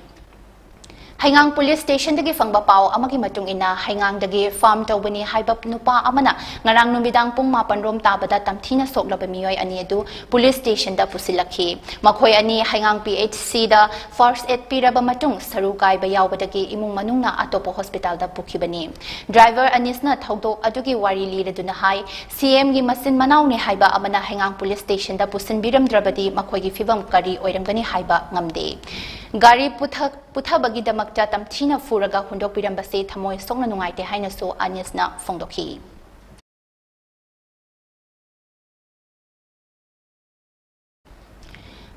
Speaker 1: Haingang Police Station dagi fangba pau amagi matung ina haingang dagi farm tawbani haibap nupa amana ngarang numidang pung mapanrom tabada tamthina soklaba miyoi ani adu Police Station da pusilakhi makhoi ani haingang PHC da first aid piraba matung saru kai ba yawbadagi imung manungna atopo hospital da pukhibani driver anisna thaudo adugi wari lireduna hai CM gi masin manau ne haiba amana haingang Police Station da pusin biram drabadi makhoi gi fibam kari oiramgani haiba ngamde Gari putha bagi damakta tamthina furaga hundok pirambase thamoi songna nungaite haina so Anisna phongdokhi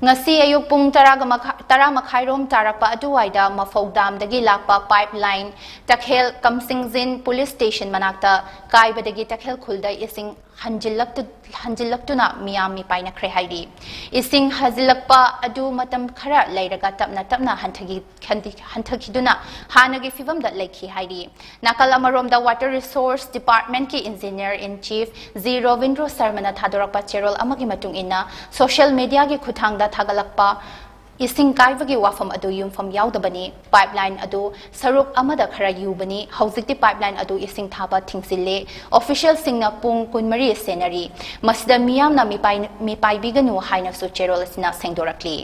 Speaker 1: Ngasi ayuk pung tara makhairom tarakpa aduwaida mafogdam dagi lakpa pipeline takhel kamsingzin police station manakta kaibadagi takhel khulda ising hanjilaptuna miyami paina khre hairi ising hazilakpa adu matam khara lairaga tapna hanthakiduna hanagi fivamda lekhi hairi nakala maromda water resource department ki engineer in chief Z Rovindro Sarmana thadorakpa cherol amagi matung ina social media gi khuthangda thagalakpa Ising kaibagi wafam adu yumfam yaudabani pipeline adu saruk amada khara yubani hauzikti pipeline adu ising thaba thingsille official singna pung kunmari senari masda miyam na mi pai biganu haina su cherol sina sengdorakli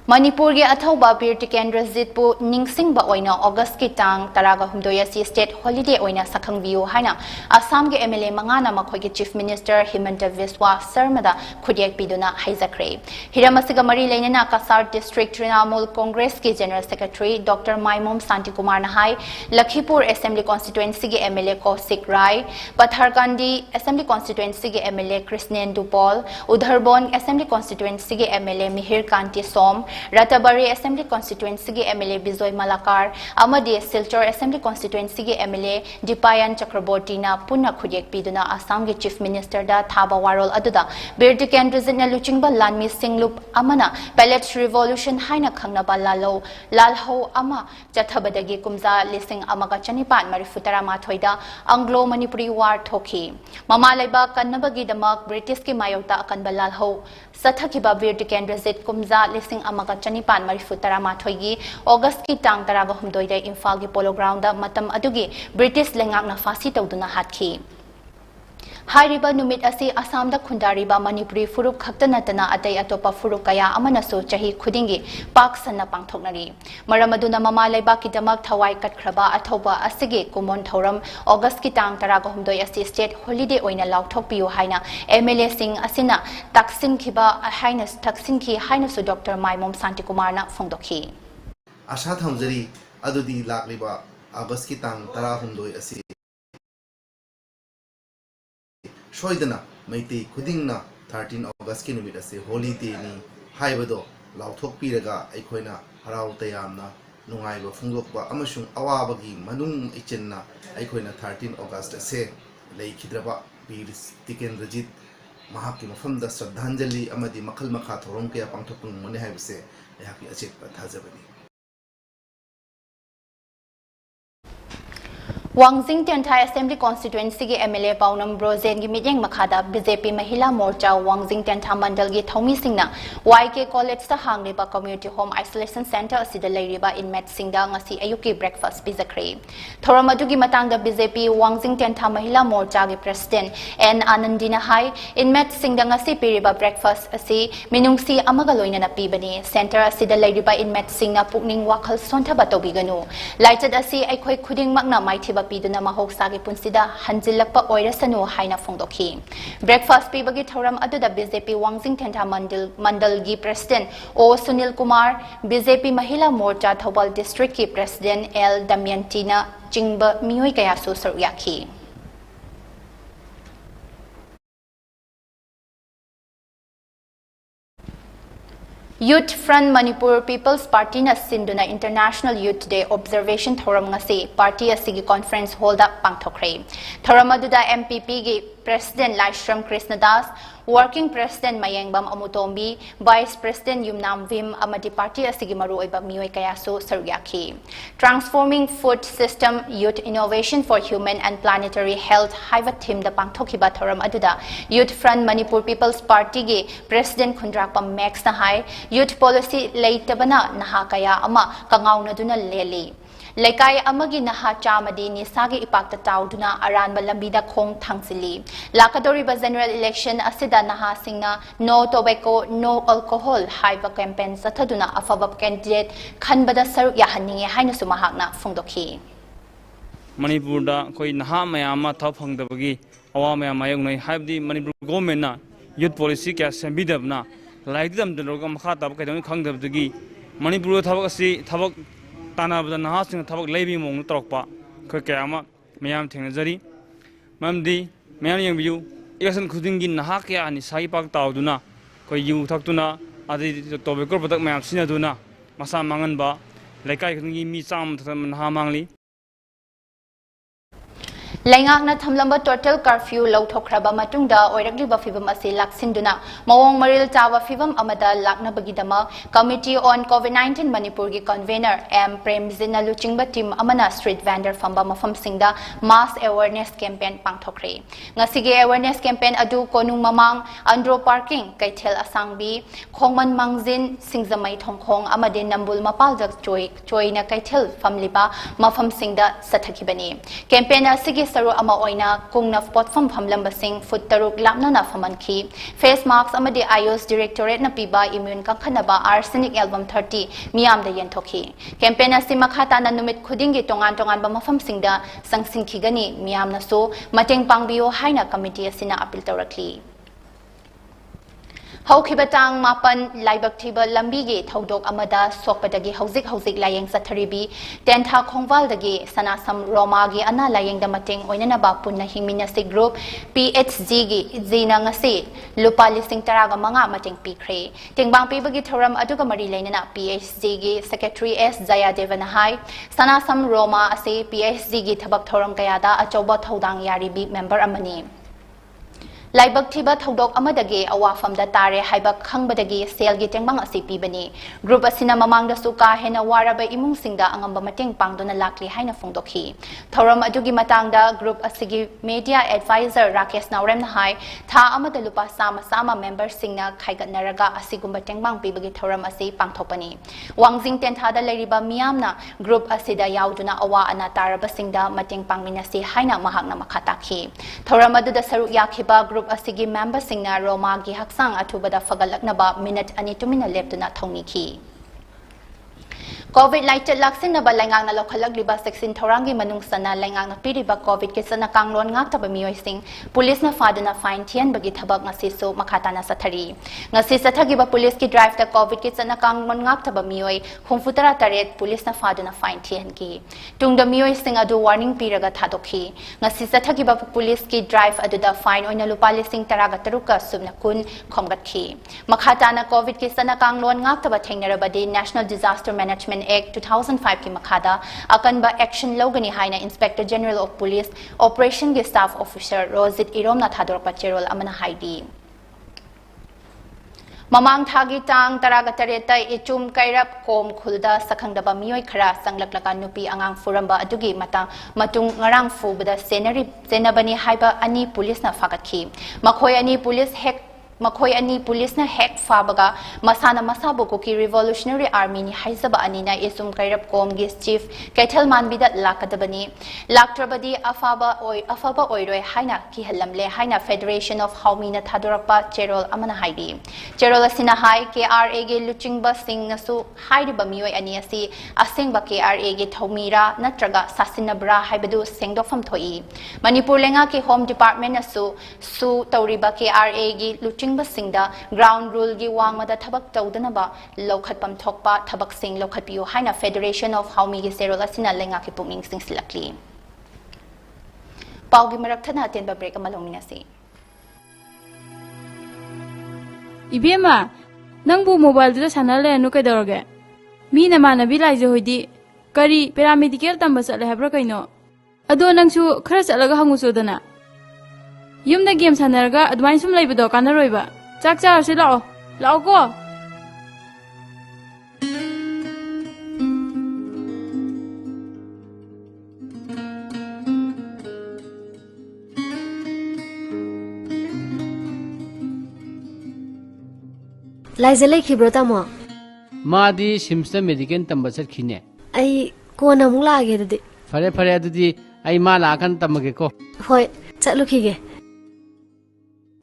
Speaker 1: Manipur ge athauba bir Tikendrazit pu ningsingba oina August ki tang taraga humdoya si state holiday oina sakhangbiu haina Assam ge MLA mangana makhoi ge Chief Minister Himanta Biswa Sarmada khudyak piduna haijakre Hiramasiga mari leinana Kasar District Trinamool Congress ke General Secretary Dr. Maimom Santi Kumar Nahai Lakhipur Assembly Constituency ge MLA Kausik Rai Patharkandi Assembly Constituency ge MLA Krishnen Dupol Udharbon Assembly Constituency ge MLA Mihir Kanti Som Ratabari Assembly Constituency ge MLA Bizoy Malakar amadi Silchar Assembly Constituency ge MLA Dipayan Chakraborty na punna khudyak piduna Assam ge Chief Minister da thaba warol aduda Bir Tikendrazit na luchingba Lanmi Singlup amana Pellets Revolution haina khangnaba lalho ama chathabadagi kumza lising amaga chanipan marifutara mathoida Anglo Manipuri war thoki mama laiba kannabagi damak British ki mayota akanba lalho Sathakiba Bir Tikendrazit kumza lising amaga chanipan marifutara mathoigi August ki tang taraga humdoida Imphal gi polo ground da matam adugi British lengak na fasi tawduna hatki Hairiba numit asi Assam da khundariba Manipuri furup khakta natana atai atopa furup kaya amana so chahi khudingi pak sanna pangthoknari maramaduna mama laiba ki damak thawai katkraba athoba asige kumon thoram August ki tang taraga humdoi asi state holiday oina lauthok piu haina MLA sing asina taksin khiba hainas taksin ki hainasu Dr. Maimom Santi Kumar na phongdokhi
Speaker 10: Asha thamjari adudi lakliba August ki tang tara humdoi asi Shoidana Maiti Kudingna 13 August ki numit ase holiday ni haibado lauthok piraga aikoina harau tayamna nungaiba phungdokba amasung awabagi manung ichenna aikoina 13 August ase leikidraba Bir Tikendrazit mahakki mafamda shraddhanjali amadi makhal makha thorom kya pangthokung mone haibase ayaki achekpa thajabani
Speaker 1: Wangjing Tenthai Assembly Constituency ge MLA Paunam Brozen gi mityeng makhada BJP Mahila Morcha Wangjing Tentha Mandal gi thomi singna YK College ta hangliba Community Home Isolation Center asida leiriba inmate singda ngasi ayuki breakfast bijakre thoramadu gi matangda BJP Wangjing Tentha Mahila Morcha gi President N Anandina Hai inmate singda ngasi piriba breakfast asi minungsi amaga loina na pibani center asida leiriba inmate singna pukning wakhal sonthaba tobiganu laichat asi aikhoi khuding makna maithiba piduna mahoksa gi punsida hanjilakpa oirasanu haina phongdokhi breakfast pibagi thoram aduda BJP Wangjing Tentha Mandal gi President O Sunil Kumar BJP Mahila Morcha Thobal District ki President L Damayantina chingba mioi kaya su saruyakhi Youth Front Manipur People's Party na sinduna International Youth Day Observation Thoram ngasi party asigi conference hold up pangthokre thoram aduda MPP gi President Laishram Krishnadas Working President Mayengbam Amutombi Vice President Yumnam Vim amadi party asigi maru oiba mioi kayasu saryakhi Transforming Food System Youth Innovation for Human and Planetary Health haiva theme da pangthokiba thoram aduda Youth Front Manipur People's Party gi President Khundrakpam Max na hai Youth Policy leitabana naha kaya ama kangauna duna leli Lekai amagi naha chamadi nisagi ipakta tauduna aranba lambida khong thangsili lakadoriba general election asida naha singna no tobacco no alcohol haiba campaign sathaduna afaba candidate khanbada saruk yahaninge haina sumahakna phongdokhi
Speaker 11: Manipur da koi naha mayama tha phangdabagi awa mayama yongnai haibdi Manipur government na youth policy kya sembidabna laidam doroga makha tab kaidon khangdabdagi Manipur thabak asi thabak Tanabada Nahasing Tabak Levy Mong Trokpa, Kakama, Mayam Tenazari, Mamdi, Mayang View, Yasan Kudingin Nahakia and Saipak Tauduna, Koyu Taktuna, Adi Tobacco Product Mayam Sinaduna, Masa Manganba, like I can give me some Hamangli.
Speaker 1: Laingak na thamlamba total curfew lauthokraba matungda oirakliba fibam ase laksinduna mawong maril tawa fibam amada lakna bagidama Committee on COVID-19 Manipur gi convener M Premzina luchingba team amana street vendor famba mafam singda mass awareness campaign pangthokre ngasige awareness campaign adu konung mamang andro parking kaithel asangbi khongman mangjin singjamai thongkhong amade nambul mapal jak choi na kaithel famliba mafam singda sathakibani campaign asigi saru ama oina kungna potfam phamlambasing foot taruk lapna na famanki face marks amadi IOS directorate na piba immune kakhanaba arsenic album 30 miyam da yentokhi campaign asi makhata na numit khudingi tongan tongan ba mafam singda sangsin khigani miyam na so mateng pangbiyo haina committee asina appeal tawrakli Haukibatang mapan laibak tiba lambigi thaudok amada sokpadagi hauzik layeng satharibi tentha khongwal dagi sanasam romagi ana layeng da mateng oinana ba punna hingmina si group PHG gi zina ngasi lupa listing taraga manga mateng pikre tingbang pibagi thoram aduga mari lainana PHG gi secretary S Jaya Devanahai sanasam Roma ase PHG gi thabak thoram kayada achoba thodang yaribi member amani Laibak tiba thaudok amadagi awafamda tare haiba khangbadagi selgi tengbang asi pibani group asina mamangda suka hena waraba imung singda angamba mateng pangdona lakli haina phongdokhi thoram adugi matangda group asigi media advisor Rakesh Naurem hai tha amada lupa sama member singna khaigatnaraga asigumba tengbang pibagi thoram asi pangthopani wangjing tenthada leiriba miyamna group asida yauduna awa ana taraba singda mateng pangminasi haina mahakna makhatakhi thoram aduda saruk yakhiba group asigi member singna Roma gi haksang athubada fagalaknaba minute ani tumina leptuna thongnikhi COVID lighted laksin na balangang na lokalak liba seksin thorangi manung sana langang na piriba COVID kisa na kanglon ngak taba miyoy sing pulis na fado na fine tiyan bagi tabak nga siso makata na sathari nga sisa tagiba pulis ki drive ta COVID kisa na kanglon ngak taba miyoy humfutara taret pulis na fado na fine tiyan ki tungda miyoy sing adu warning piraga thadokhi nga sisa tagiba pulis ki drive adu da fine oina lupa lising taraga taruka subna kun khomgat ki makata na COVID kisa na kanglon ngak taba thengnarabadi National Disaster Management Act 2005 ki makhada akanba action logani haina Inspector General of Police Operation ge Staff Officer Rozit Iromna thadorpa cherol amana haidi Mamang thagi tang taraga tareta ichum kairap kom khulda sakhangdaba miyoi khara sanglaklaka nupi angang furamba adugi mata matung ngarang fubada senabani haiba ani police na fakatki makhoi ani police na hack fabaga masana masabu ki Revolutionary Army ni haizaba anina isum kairap kom gis chief Kaitel Manbidat lakadabani laktrabadi afaba oiroi haina ki halamle haina Federation of Haumina thadorapa cherol amana haidi cherol asina hai KRA ge luchingba sing nasu haidiba mioi ani asi asingba KRA ge thomira natraga sasinabra haibadu sengdofam thoi Manipur lenga ki Home Department nasu su tauriba KRA ge luching basingda ground rule gi wangmada thabak tawdanaba lokhatpam thokpa thabak sing lokhatpiu haina Federation of Haumi gi serol asina lenga ki puming sing silakli paugi marak thana tenba break amalongina si
Speaker 12: Ibema nangbu mobile da sanale anu kaidorge mi na manabi laije hoidi kari paramedical tamba sale habra kaino ado nangsu khara chalaga hangu sodana Yumda game sanaraga advance sum laibudo kanaroiba chak charase lao ko
Speaker 13: Laizalai khibrota mo
Speaker 14: Madi Simsta Medical tamba khine
Speaker 13: ai kona mung lage dadi
Speaker 14: Fare adudi ai ma la kan tamage ko
Speaker 13: Hoi chalukhige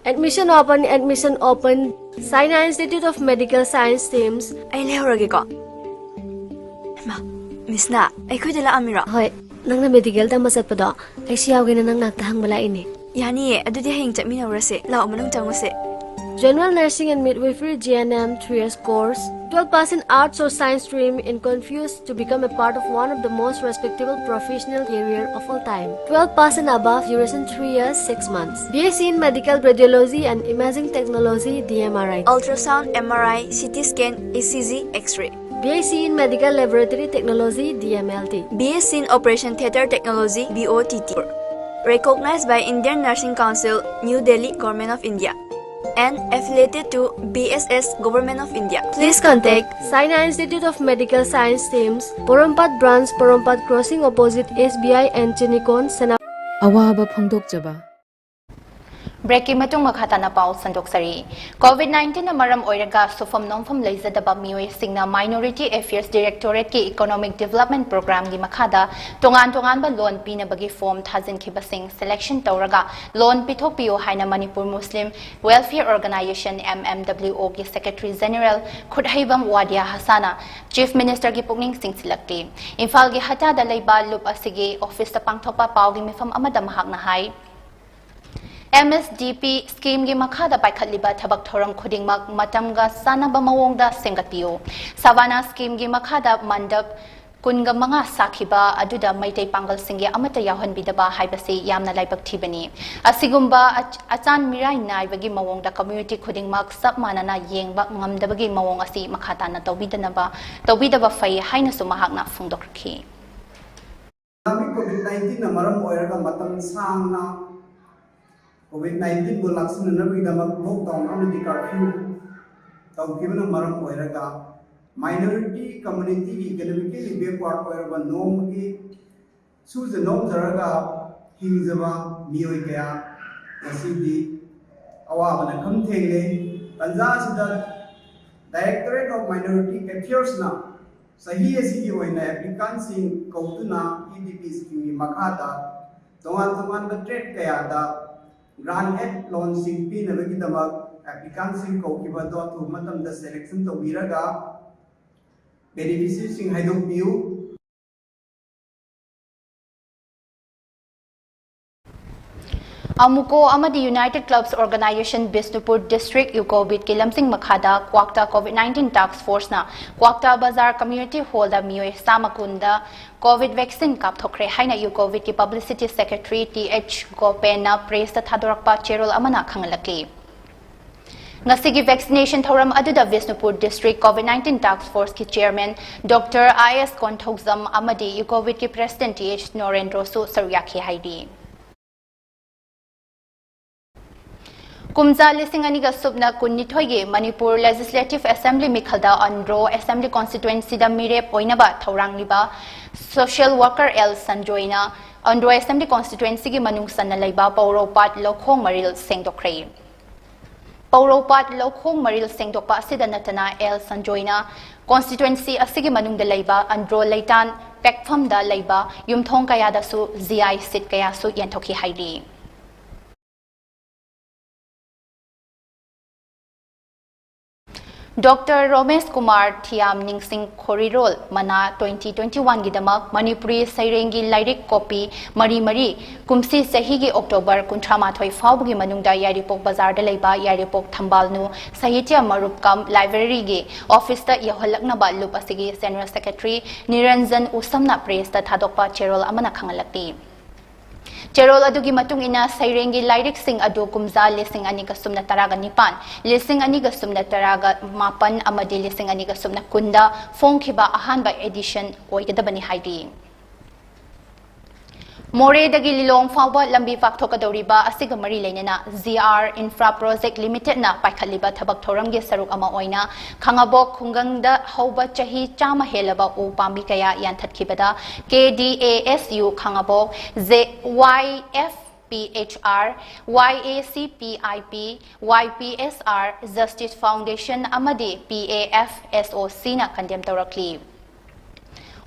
Speaker 13: Admission open Saina Institute of Medical Science teams
Speaker 15: ai lehorage ko ma misna ai khoi dela amira
Speaker 13: hoi nangna medical tamba satpado ai siyaw gena nang nakta hang bala ini
Speaker 15: yani adudi heng chami nawrase law manung changose
Speaker 13: General Nursing and Midwifery GNM 3 years course 12% arts or science stream in confused to become a part of one of the most respectable professional career of all time 12% above duration 3 years 6 months BSc in Medical Radiology and Imaging Technology DMRI
Speaker 15: ultrasound MRI CT scan ECG X-ray
Speaker 13: BSc in Medical Laboratory Technology DMLT
Speaker 15: BSc in Operation Theatre Technology BOTT recognized by Indian Nursing Council New Delhi Government of India and affiliated to BSS Government of India.
Speaker 13: Please contact Saina Institute of Medical Science teams, Porompat branch, Porompat crossing opposite SBI and Chinikon, Sana.
Speaker 16: Awaba Phongdok Jaba.
Speaker 1: Break matung makhatana pau sandoksari. COVID-19 na maram oiraga sufam nomfam leizadaba miyoy singna Minority Affairs Directorate ki Economic Development Program gi makhada tongan ba loan pinabagi form thazin khibasing selection tawraga loan pithok piyo haina Manipur Muslim Welfare Organization MMWO gi Secretary General Khudhaibam Wadia Hasana Chief Minister gi pukning singsilakti. Imphal gi hata da leiba lup asige office ta pangthopa pau gi mifam amada mahak na hai MSDP scheme gi makhada paikhatliba thabak thoram khudingmak matamga sanaba mawongda sengatpiyo. Savana scheme gi makhada mandap kunga manga sakhiba aduda maitai pangal singya amata yahan bidaba haibasi yamna laibak thibani. Asigumba achan mirai nai bagi mawongda community khudingmak sab manana yengba ngamdabagi mawong asi makhata na tawbidaba fai haina su mahakna phungdokhi.
Speaker 9: COVID-19 na maram oiraga matam sangna COVID-19 को लक्षण नबीदमक lockdown अमदी curfew तौकिबना मरम ओइरगा minority community की economically backward ओइरबा नोम की सुज नोम जरगा हिंजबा मियोय गया नसीबी अवाबना खमथेंगले पंजासिदा डायरेक्टरेट ऑफ माइनॉरिटी अफेयर्स ना सही एसिगी ओइना एप्लीकेंट सिंग कौतुना ईडीपी स्कीम मखादा तोंगान बट्रेट कयादा Grant at loan sing pin na bagi damag applicant sing ko kiba do to matam da selection to biraga beneficiary sing haidong piu
Speaker 1: Amuko amadi United Clubs Organization Bisnupur District Ukobit ki lamsing makhada Kwakta COVID-19 Task Force na Kwakta Bazar Community Hall da miyoy samakunda COVID vaccine kap thokre haina Ukobit ki Publicity Secretary TH Gopena praise ta thadorakpa cherol amana khangalaki. Ngasigi vaccination thoram aduda Bisnupur District COVID-19 Task Force ki Chairman Dr. IS Konthokzam amadi Ukobit ki President TH Norendro Su Saryakhi haidi. Kumza Lisingani Subna Kunitoye, Manipur Legislative Assembly Mikhalda Andro Assembly Constituency da Mire Poinaba, Taurangliba, Social Worker L Sanjoina, Andro Assembly Constituency Manung Sanalaiba, Pauropat Lokhong Maril Sengdokre. Pauropat Lokhong Maril Sengdokpa Sidanatana L Sanjoina, Constituency Asigi Manung de Laiba, Andro Laitan, Pekfam da Laiba, Yumthong Kayadasu, ZI Sit Kayasu Yantoki Haidi. Dr. Romesh Kumar Thiam Ningsing Khorirol Mana 2021 Gidamak Manipuri Sairengi Lyric Copy Mari Kumsi Sahigi October Kuntramathoi Faubugi Manungda Yaripok Bazar de Laiba Yaripok Thambalnu Sahitya Marupkam Library Gi Office ta Yaholaknaba Lupasigi Senior Secretary Niranjan Usamna Praise ta Thadokpa Cherol Amana Khangalakti. Cherol adugi matung ina Sairengi lyric sing adu kumza lising aniga sumna taraga nipan lising aniga sumna taraga mapan amadi lising aniga sumna kunda fongkhiba ahanba edition oigadabani haidi. More dagi lilong fawba lambi faktokadoriba asiga mari lainana ZR Infra Project Limited na paikhaliba thabak thoramge saruk ama oina khangabok khungangda hauba chahi chama helaba u pambi kaya yanthatkibada KDASU khangabok YFPHR YACPIP YPSR Justice Foundation amadi PAFSOC na condemn torakli.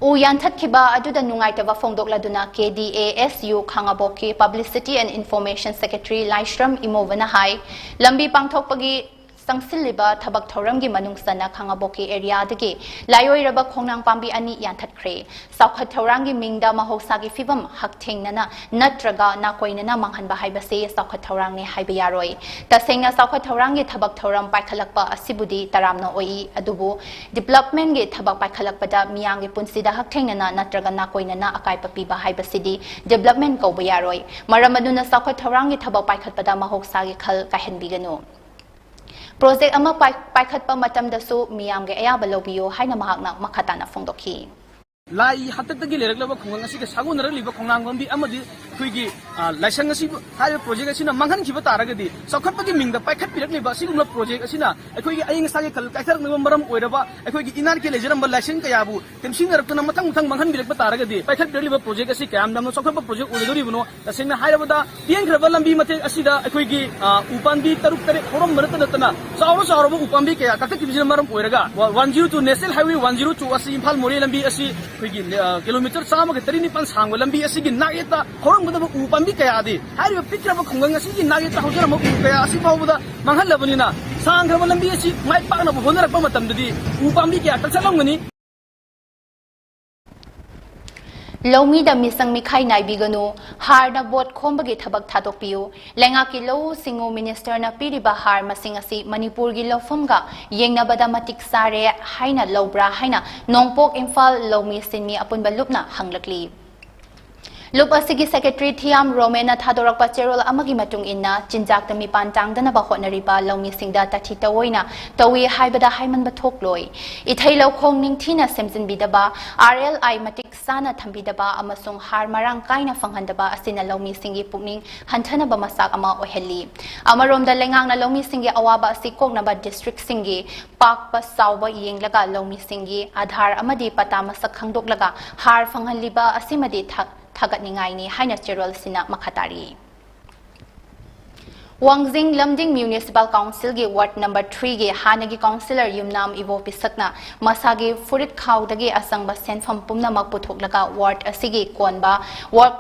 Speaker 1: Uyantat kiba aduda nungaitaba fongdokladuna KDASU Khangaboki Publicity and Information Secretary Laishram Imovana Hai Lambi Pangthokpagi Sangsiliba Thabak Thoramgi Manungsana Khangaboki area dagi Layoi Raba Khongnang Pambi Ani Yantat Kre Saukhat Thorangi Mingda Mahosagi Fibam Hakting Nana Natraga Nakoinana Manghanba Haibase Saukhat Thorangi Haibayaroi Tasenga Saukhat Thorangi Thabak Thoram Paikalakpa Asibudi Taramna Oi Adubu Development Ge Thabak Paikalakpada Miyangi Punsida Hakting Nana Natraga Nakoinana Akai Papiba Haibasidi Development Kobayaroi Maramaduna Saukhat Thorangi Thabak Paikatpada Mahosagi Khal Kahenbigano Project ama paikhatpa matamdasu miyamge ayaba lobiyo haina mahakna makhatana fongdokhi
Speaker 16: lai hatak tagi lerak laba khongang asi ke sagun rak liba khongnang gombi amadi ꯑꯩꯈꯣꯏꯒꯤ ꯂꯥꯏꯁꯪ ꯑꯁꯤ ꯍꯥꯏꯔꯤꯕ project ꯑꯁꯤꯅ ꯃꯥꯡꯍꯟꯈꯤꯕ ꯇꯥꯔꯒꯗꯤ ꯆꯥꯎꯈꯠꯄꯒꯤ ꯃꯤꯡꯗ ꯄꯥꯏꯈꯠꯄꯤꯔꯛꯂꯤꯕ ꯑꯁꯤꯒꯨꯝꯕ project ꯑꯁꯤꯅ ꯑꯩꯈꯣꯏꯒꯤ ꯑꯏꯪ ꯑꯁꯥꯒꯤ ꯈꯜ ꯀꯥꯏꯊꯔꯛꯅꯕ ꯃꯔꯝ ꯑꯣꯏꯔꯕ ꯑꯩꯈꯣꯏꯒꯤ ꯏꯅꯥꯛꯀꯤ ꯂꯩꯖꯔꯝꯕ ꯂꯥꯏꯁꯪ ꯀꯌꯥꯕꯨ ꯇꯦꯝꯁꯤꯟꯅꯔꯛꯇꯨꯅ ꯃꯊꯪ ꯃꯥꯡꯍꯟꯕꯤꯔꯛꯄ ꯇꯥꯔꯒꯗꯤ ꯄꯥꯏꯈꯠꯄꯤꯔꯛꯂꯤꯕ ꯄ꯭ꯔꯣꯖꯦꯛ ꯑꯁꯤ ꯀꯌꯥꯝꯅ ꯆꯥꯎꯈꯠꯄ ꯄ꯭ꯔꯣꯖꯦꯛ ꯑꯣꯏꯒꯗꯧꯔꯤꯕꯅꯣ ꯇꯁꯦꯡꯅ ꯍꯥꯏꯔꯕꯗ ꯇꯦꯟꯈ꯭ꯔꯕ ꯂꯝꯕꯤ ꯃꯇꯦꯛ ꯑꯁꯤꯗ ꯑꯩꯈꯣꯏꯒꯤ ꯎꯄꯥꯝꯕꯤ 6-8 ꯍꯧꯔꯝꯕ ꯅꯠꯇꯅ ꯆꯥꯎꯔꯕ ꯎꯄꯥꯝꯕꯤ ꯀꯌꯥ ꯀꯛꯊꯠꯈꯤꯕꯁꯤꯅ ꯃꯔꯝ ꯑꯣꯏꯔꯒ 102 ꯅꯦꯁꯅꯦल हाईवे 102 ꯑꯁꯤ ꯏꯝꯐꯥꯜ ꯃꯣꯔꯦ ꯂꯝꯕꯤ ꯑꯁꯤ ꯑꯩꯈꯣꯏꯒꯤ ꯀꯤꯂꯣꯃꯤꯇꯔ 139 ꯁꯥꯡꯕ ꯂꯝꯕꯤ ꯑꯁꯤꯒꯤ ꯅꯥꯛꯌꯦꯠꯇ ꯍꯧꯔꯝꯒꯗꯕ ꯎꯄꯥꯝꯕꯤ ꯀꯌꯥꯗꯤ ꯍꯥꯏꯔꯤꯕ ꯄꯤꯛꯈ꯭ꯔꯕ ꯈꯨꯡꯒꯪ ꯑꯁꯤꯒꯤ ꯅꯥꯛꯌꯦꯠꯇ ꯍꯧꯖꯔꯝꯕ ꯎ ꯀꯌꯥ ꯑꯁꯤ ꯐꯥꯎꯕꯗ ꯃꯥꯡꯍꯜꯂꯕꯅꯤꯅ ꯁꯥꯡꯈ꯭ꯔꯕ ꯂꯝꯕꯤ ꯑꯁꯤ ꯃꯥꯏ ꯄꯥꯛꯅꯕ ꯍꯣꯠꯅꯔꯛꯄ ꯃꯇꯝꯗꯗꯤ ꯎꯄꯥꯝꯕꯤ ꯀꯌꯥ ꯀꯛꯊꯠꯂꯝꯒꯅꯤ
Speaker 1: ꯂꯧꯃꯤꯗ ꯃꯤꯁꯪ ꯃꯤꯈꯥꯏ ꯅꯥꯏꯕꯤꯒꯅꯨ ꯍꯥꯔꯅ ꯕꯣꯠ ꯈꯣꯝꯕꯒꯤ ꯊꯕꯛ ꯊꯥꯗꯣꯛꯄꯤꯌꯨ ꯂꯩꯉꯥꯛꯀꯤ ꯂꯧꯎ ꯁꯤꯡꯎ ꯃꯤꯅꯤꯁꯇꯔꯅ ꯄꯤꯔꯤꯕ ꯍꯥꯔ ꯃꯁꯤꯡ ꯑꯁꯤ ꯃꯅꯤꯄꯨꯔꯒꯤ ꯂꯧꯐꯝꯒ ꯌꯦꯡꯅꯕꯗ ꯃꯇꯤꯛ ꯆꯥꯔꯦ ꯍꯥꯏꯅ ꯂꯧꯕ꯭ꯔꯥ ꯍꯥꯏꯅ ꯅꯣꯡꯄꯣꯛ ꯏꯝꯐꯥꯜ ꯂꯧꯃꯤ ꯁꯤꯟꯃꯤ ꯑꯄꯨꯟꯕ ꯂꯨꯞꯅ ꯍꯪꯂꯛꯂꯤ ꯂꯨꯞ ꯑꯁꯤꯒꯤ ꯁꯦꯀ꯭ꯔꯦꯇꯔꯤ ꯊꯤꯌꯥꯝ ꯔꯣꯃꯦꯟꯅ ꯊꯥꯗꯣꯔꯛꯄ ꯆꯦꯔꯣꯜ ꯑꯃꯒꯤ ꯃꯇꯨꯡ ꯏꯟꯅ ꯆꯤꯟꯖꯥꯛꯇ ꯃꯤꯄꯥꯟ ꯇꯥꯡꯗꯅꯕ ꯍꯣꯠꯅꯔꯤꯕ ꯂꯧꯃꯤꯁꯤꯡꯗ ꯇꯊꯤ ꯇꯑꯣꯏꯅ ꯇꯧꯏ ꯍꯥꯏꯕꯗ ꯍꯥꯏꯃꯟꯕ ꯊꯣꯛꯂꯣꯏ ꯏꯊꯩ ꯂꯧꯈꯣꯡ ꯅꯤꯡꯊꯤꯅ ꯁꯦꯝꯖꯤꯟꯕꯤꯗꯕ RLI ꯃꯇꯤꯛ ꯆꯥꯅ ꯊꯝꯕꯤꯗꯕ ꯑꯃꯁꯨꯡ ꯍꯥꯔ ꯃꯔꯥꯡ ꯀꯥꯏꯅ ꯐꯪꯍꯟꯗꯕ ꯑꯁꯤꯅ ꯂꯧꯃꯤꯁꯤꯡꯒꯤ ꯄꯨꯛꯅꯤꯡ ꯍꯟꯊꯅꯕ ꯃꯁꯥꯛ ꯑꯃ ꯑꯣꯏꯍꯜꯂꯤ ꯑꯃꯔꯣꯝꯗ ꯂꯩꯉꯥꯛꯅ ꯂꯧꯃꯤꯁꯤꯡꯒꯤ ꯑꯋꯥꯕ ꯑꯁꯤ ꯀꯣꯛꯅꯕ ꯗꯤꯁꯇ꯭ꯔꯤꯛꯁꯤꯡꯒꯤ ꯄꯥꯛꯄ ꯆꯥꯎꯕ ꯌꯦꯡꯂꯒ ꯂꯧꯃꯤꯁꯤꯡꯒꯤ ꯑꯙꯥꯔ ꯑꯃꯗꯤ ꯄꯇꯥ ꯃꯁꯛ ꯈꯪꯗꯣꯛꯂꯒ ꯍꯥꯔ ꯐꯪꯍꯜꯂꯤꯕ ꯑꯁꯤꯃꯗꯤ ꯊꯥꯒꯠꯅꯤꯡꯉꯥꯏꯅꯤ ꯍꯥꯏꯅ ꯆꯦꯔꯣꯜꯁꯤꯅ ꯃꯈꯥ ꯇꯥꯔꯤ वांगजिंग लमदिंग म्युनिसिपल काउंसिल की वार्ड नंबर 3 की हानगी काउंसिलर युमनाम इवो पिसकना मसागी फुरित खाउदगी असंग सेनफम पुमनमक पुथोकलगा वार्ड असिगी कोनबा ward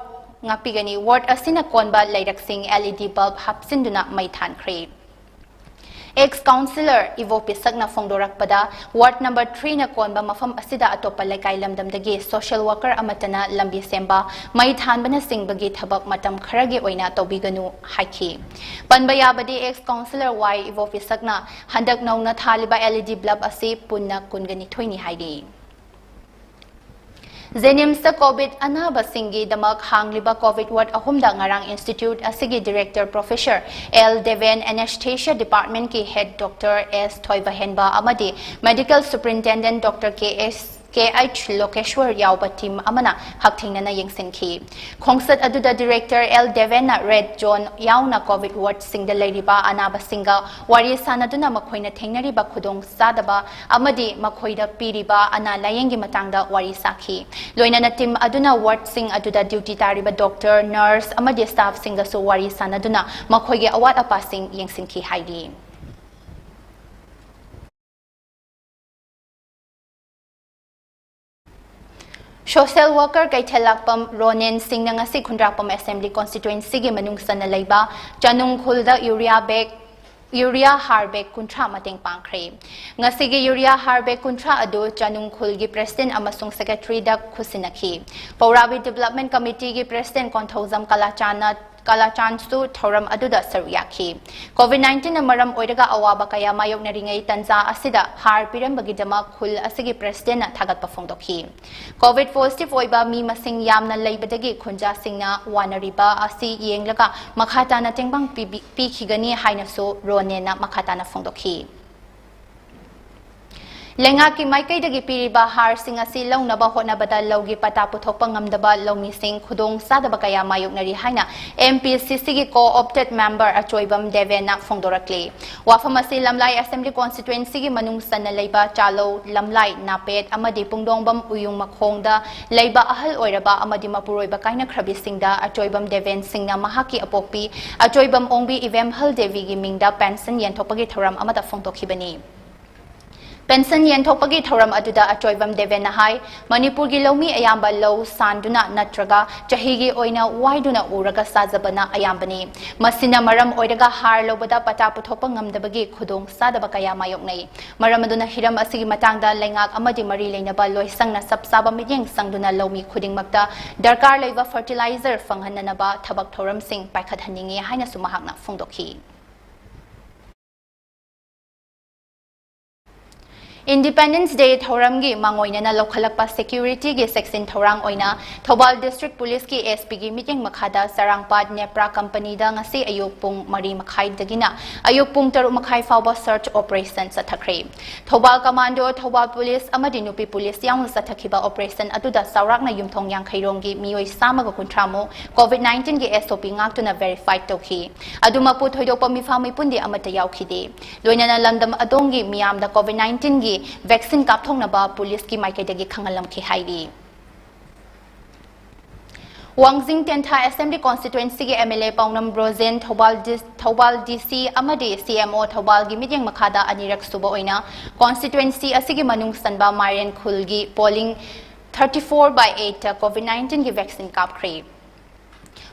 Speaker 1: ngapigani ward asina konba lairak-sing LED bulb hapsinduna mai thankhre ex councillor Ivo Pisakna fongdorakpada ward number 3 na konba mafam asida atopa laikai lamdamdagi social worker amatana lambi semba mai thanbana singbagi thabak matam kharagi oina tobiganu haiki panba yabadi ex councillor Y Ivo Pisakna handak nauna thaliba LED bulb asi punna kungani thoini haidi Zenimsa COVID anaba singi damak hangliba COVID ward ahumda ngarang institute asigi director professor L Deven anesthesia department ki head Dr. S Thoi WAHENGBA amadi medical superintendent Dr. KH Lokeshwar yauba team amana hakthingna yengsinki khongsat aduda director L Deven na red zone yauna COVID ward singda leiriba anaba singa wari sanaduna makhoina thengnariba khudong sadaba amadi makhoida piriba ana layengi matangda wari sakhi loinana team aduna ward sing aduda duty tariba doctor nurse amadi staff singa so wari sanaduna makhoige awat apa sing yengsinki haidi Social worker Kaithelakpam Ronen Singh ngasi Khundrakpam Assembly constituency gi manungsana leiba Chanung Khulda urea har bag kuntra mateng pangkhre ngasi gi urea har bag kuntra adu Chanung Khul gi president amasung secretary da khusinakhi Paurabi Development Committee gi president Konthozam Kalachansu Thoram aduda saruyakhi COVID-19 na maram oiraga awaba kaya mayoknaringai tanza asida har pirambagi dama khul asigi president na thagat pafongdokhi COVID positive oiba mi masing yamna leibadagi khunja singna wanariba asi yenglaga makhata na tengbang pikhigani hainaso rone na makhata na fongdokhi lenga ki maikai dagi piriba har singa si launaba hotnabada logi pata puthokpa ngamdaba lomi sing khudong sadaba kaya mayoknari haina MPCC gi co-opted member achoibam devena fongdorakli wafamasi lamlai assembly constituency gi manung sanna leiba chalo lamlai napet amadi pungdongbam uyung makhongda leiba ahal oiraba amadi mapuroiba kaina khrabi singda achoibam deven singna mahaki apokpi achoibam ongbi evem hal devi gi mingda pension yenthokpagi thoram amada fongdokhibani Pension yenthokpagi thoram aduda achoibam devena hai Manipur gi lomi ayamba low sanduna natraga chahigi oina waiduna uraga sajabana ayambani masina maram oiraga har lobada pata puthokpa ngamdabagi khudong sadaba kaya mayoknai maram aduna hiram asigi matangda lengak amadi mari leinaba loisangna sabsaba midyeng sangduna lomi khudingmakta darkar leiba fertilizer fanghananaba thabak thoram sing paikhathaningi haina sumahakna fongdokhi Independence Day Thoramgi Mangoinana Lokalapa Security gi Section Thorang Oina Thobal District Police ki SP gi meeting makhada Sarangpad Nepra Company da ngasi ayuk pung mari makhai dagina ayuk pung taru makhai fawba search operation sa thakre Thobal Commando Thobal Police amadi nupi police yang sa thakiba operation aduda saurak na yumthong yang khairong gi mioi samaga kuntramo COVID-19 gi SOP ngak tuna verified tokhi aduma pu thoidok pami famai pundi amata yaukhide loinana landam adongi miam da COVID-19 gi vaccine kapthong naba police ki maikai dagi khangalam ki hairi Wangjing Tentha Assembly Constituency ki MLA Paunam Brozen Thobal DC amadi CMO Thobal gi meeting makhada anirak suba oina constituency asigi manung sanba Marian Khulgi polling 34/8 COVID-19 gi vaccine kapkhri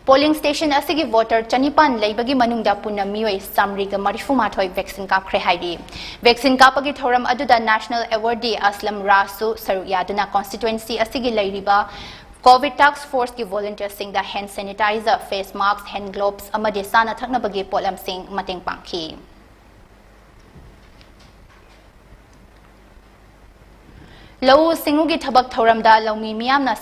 Speaker 1: Polling station asigi voter chanipan leibagi manungda punna mioi samri ga marifuma thoi vaccine kap khre haidi vaccine kapagi thoram aduda national awardee Aslam Rasu Saruyaduna constituency asigi leiriba COVID task force ki volunteers sing da hand sanitizer face masks hand gloves amadi sana thakna bagi polam sing mateng pangki Law singugi thabak thoramda lawmi miyamna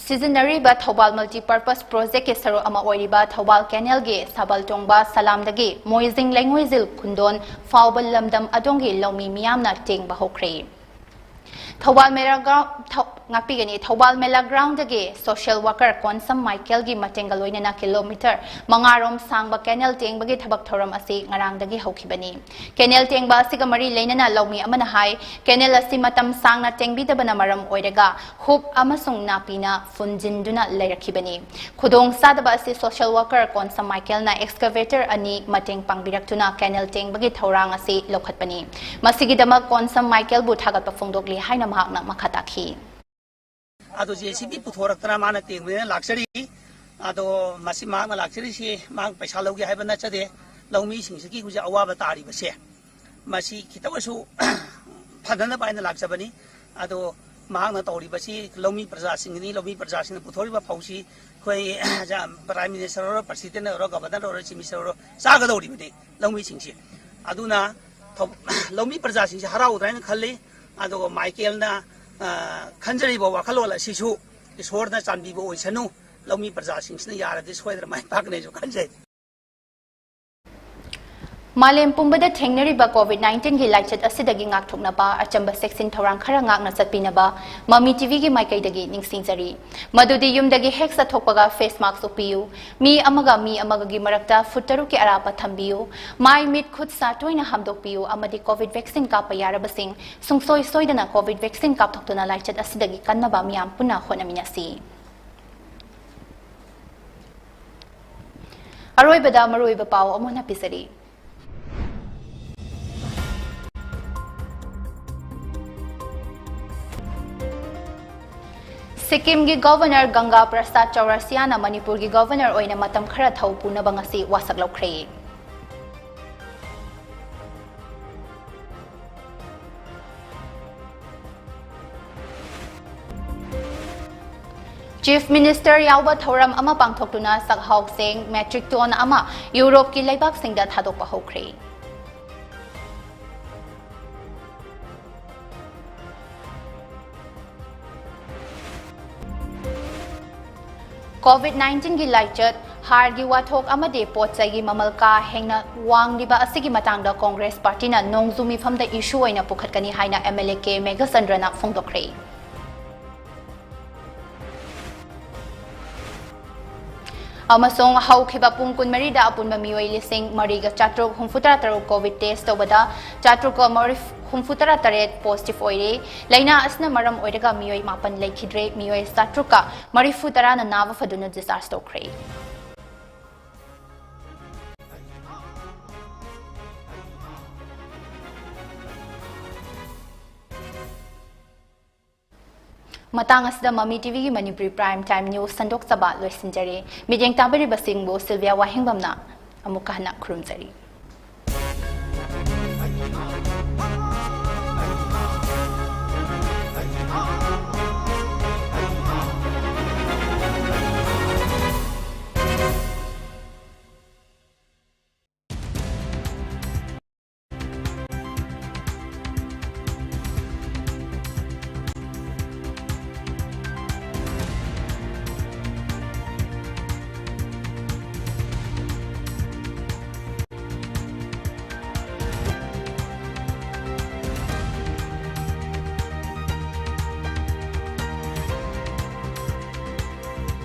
Speaker 1: Seasonary ba Thobal multi-purpose project ke saro ama oiriba Thobal Canal ge Sabal Tongba Salam dagi Moizing Langwezil Kundon Faubal Lamdam Adongi Lomi Miyamna Ting Bahokre Thobal Mela Ground dagi social worker Konsam Michael gi Matengaloina na kilometer Mangarom Sangba Canal Ting bagi thabak thoram asi ngarang dagi hokhibani Canal Ting ba asiga mari leinana Lomi amana hai Canal asi matam sangna tengbi dabana maram oiraga Hope amasung napina funjinduna leirakibani Khudong sadaba asi social worker Konsam Michael na excavator ani mateng pangbirak Canal Ting bagi thorang asi lokhatpani Masigi dama Konsam Michael bu thagat pa phongdokli haina mahakna makhataki
Speaker 16: Ado JCB puthorактana mana tengbe laksari ado masi mang laksari si mang paisa logi haibana chade lawmi singsiki huja awaba tari base masi kitawasu phadana baina laksabani ado mang na tori basi lawmi praja singni lawmi praja sing puthori ba phausi khoi ja prime minister ro president ro governor ro chief minister ro saga dori bani lawmi singsi aduna lawmi praja singsi harau drain khalli ado Michael na Kanjari bawa kalau lah sisu isorna candi bawa isanu lawmi praja singsna yara dis hoidra mai pakne jo kanjai
Speaker 1: Malem pumbada thengnari ba COVID-19 gi laichat asidagi ngak thokna ba achamba section thorang khara ngak na chatpina ba MAMITv gi maikai dagi ningsingjari madudi yumdagi hexa thokpaga face mask upiu mi amaga gi marakta futaru ki arapa thambiu mai mit khut sa toina hamdokpiu amadi COVID vaccine ka payara basing sungsoi soidana COVID vaccine kap thoktuna laichat asidagi kanna ba miam punna honaminasi aroi bada maroi ba paw amona pisari Sikkim gi Governor Ganga Prasad Chaurasiana Manipur gi Governor oina matam khara thau puna bangasi wasak lokhrei Chief Minister Yauba Thoram ama pangthoktuna sakhawk seng metric ton ama Europe ki laibak singda thadokpa hokhrei COVID-19 gi laichat har gi wathok amade pochai gi mamalka hengna wang diba asigi matangda Congress Party na nongzumi famda issue oina pukhatkani haina MLA ke Megasandrana phongdokhrei amasong haukhiba pungkun marida apun mamioi lising mariga chatrok humfutara taru COVID test tobada chatrok marif humfutara taret positive oire laina asna maram oiraga mioi mapan leikhidre mioi satruka marifutara na nava faduna disaster okhrei Matang asda MAMITv gi Manipuri Prime Time News sandok saba loisinjari mideng tabari basingbo SILVIA WAHENGBAM na amukah na krumjari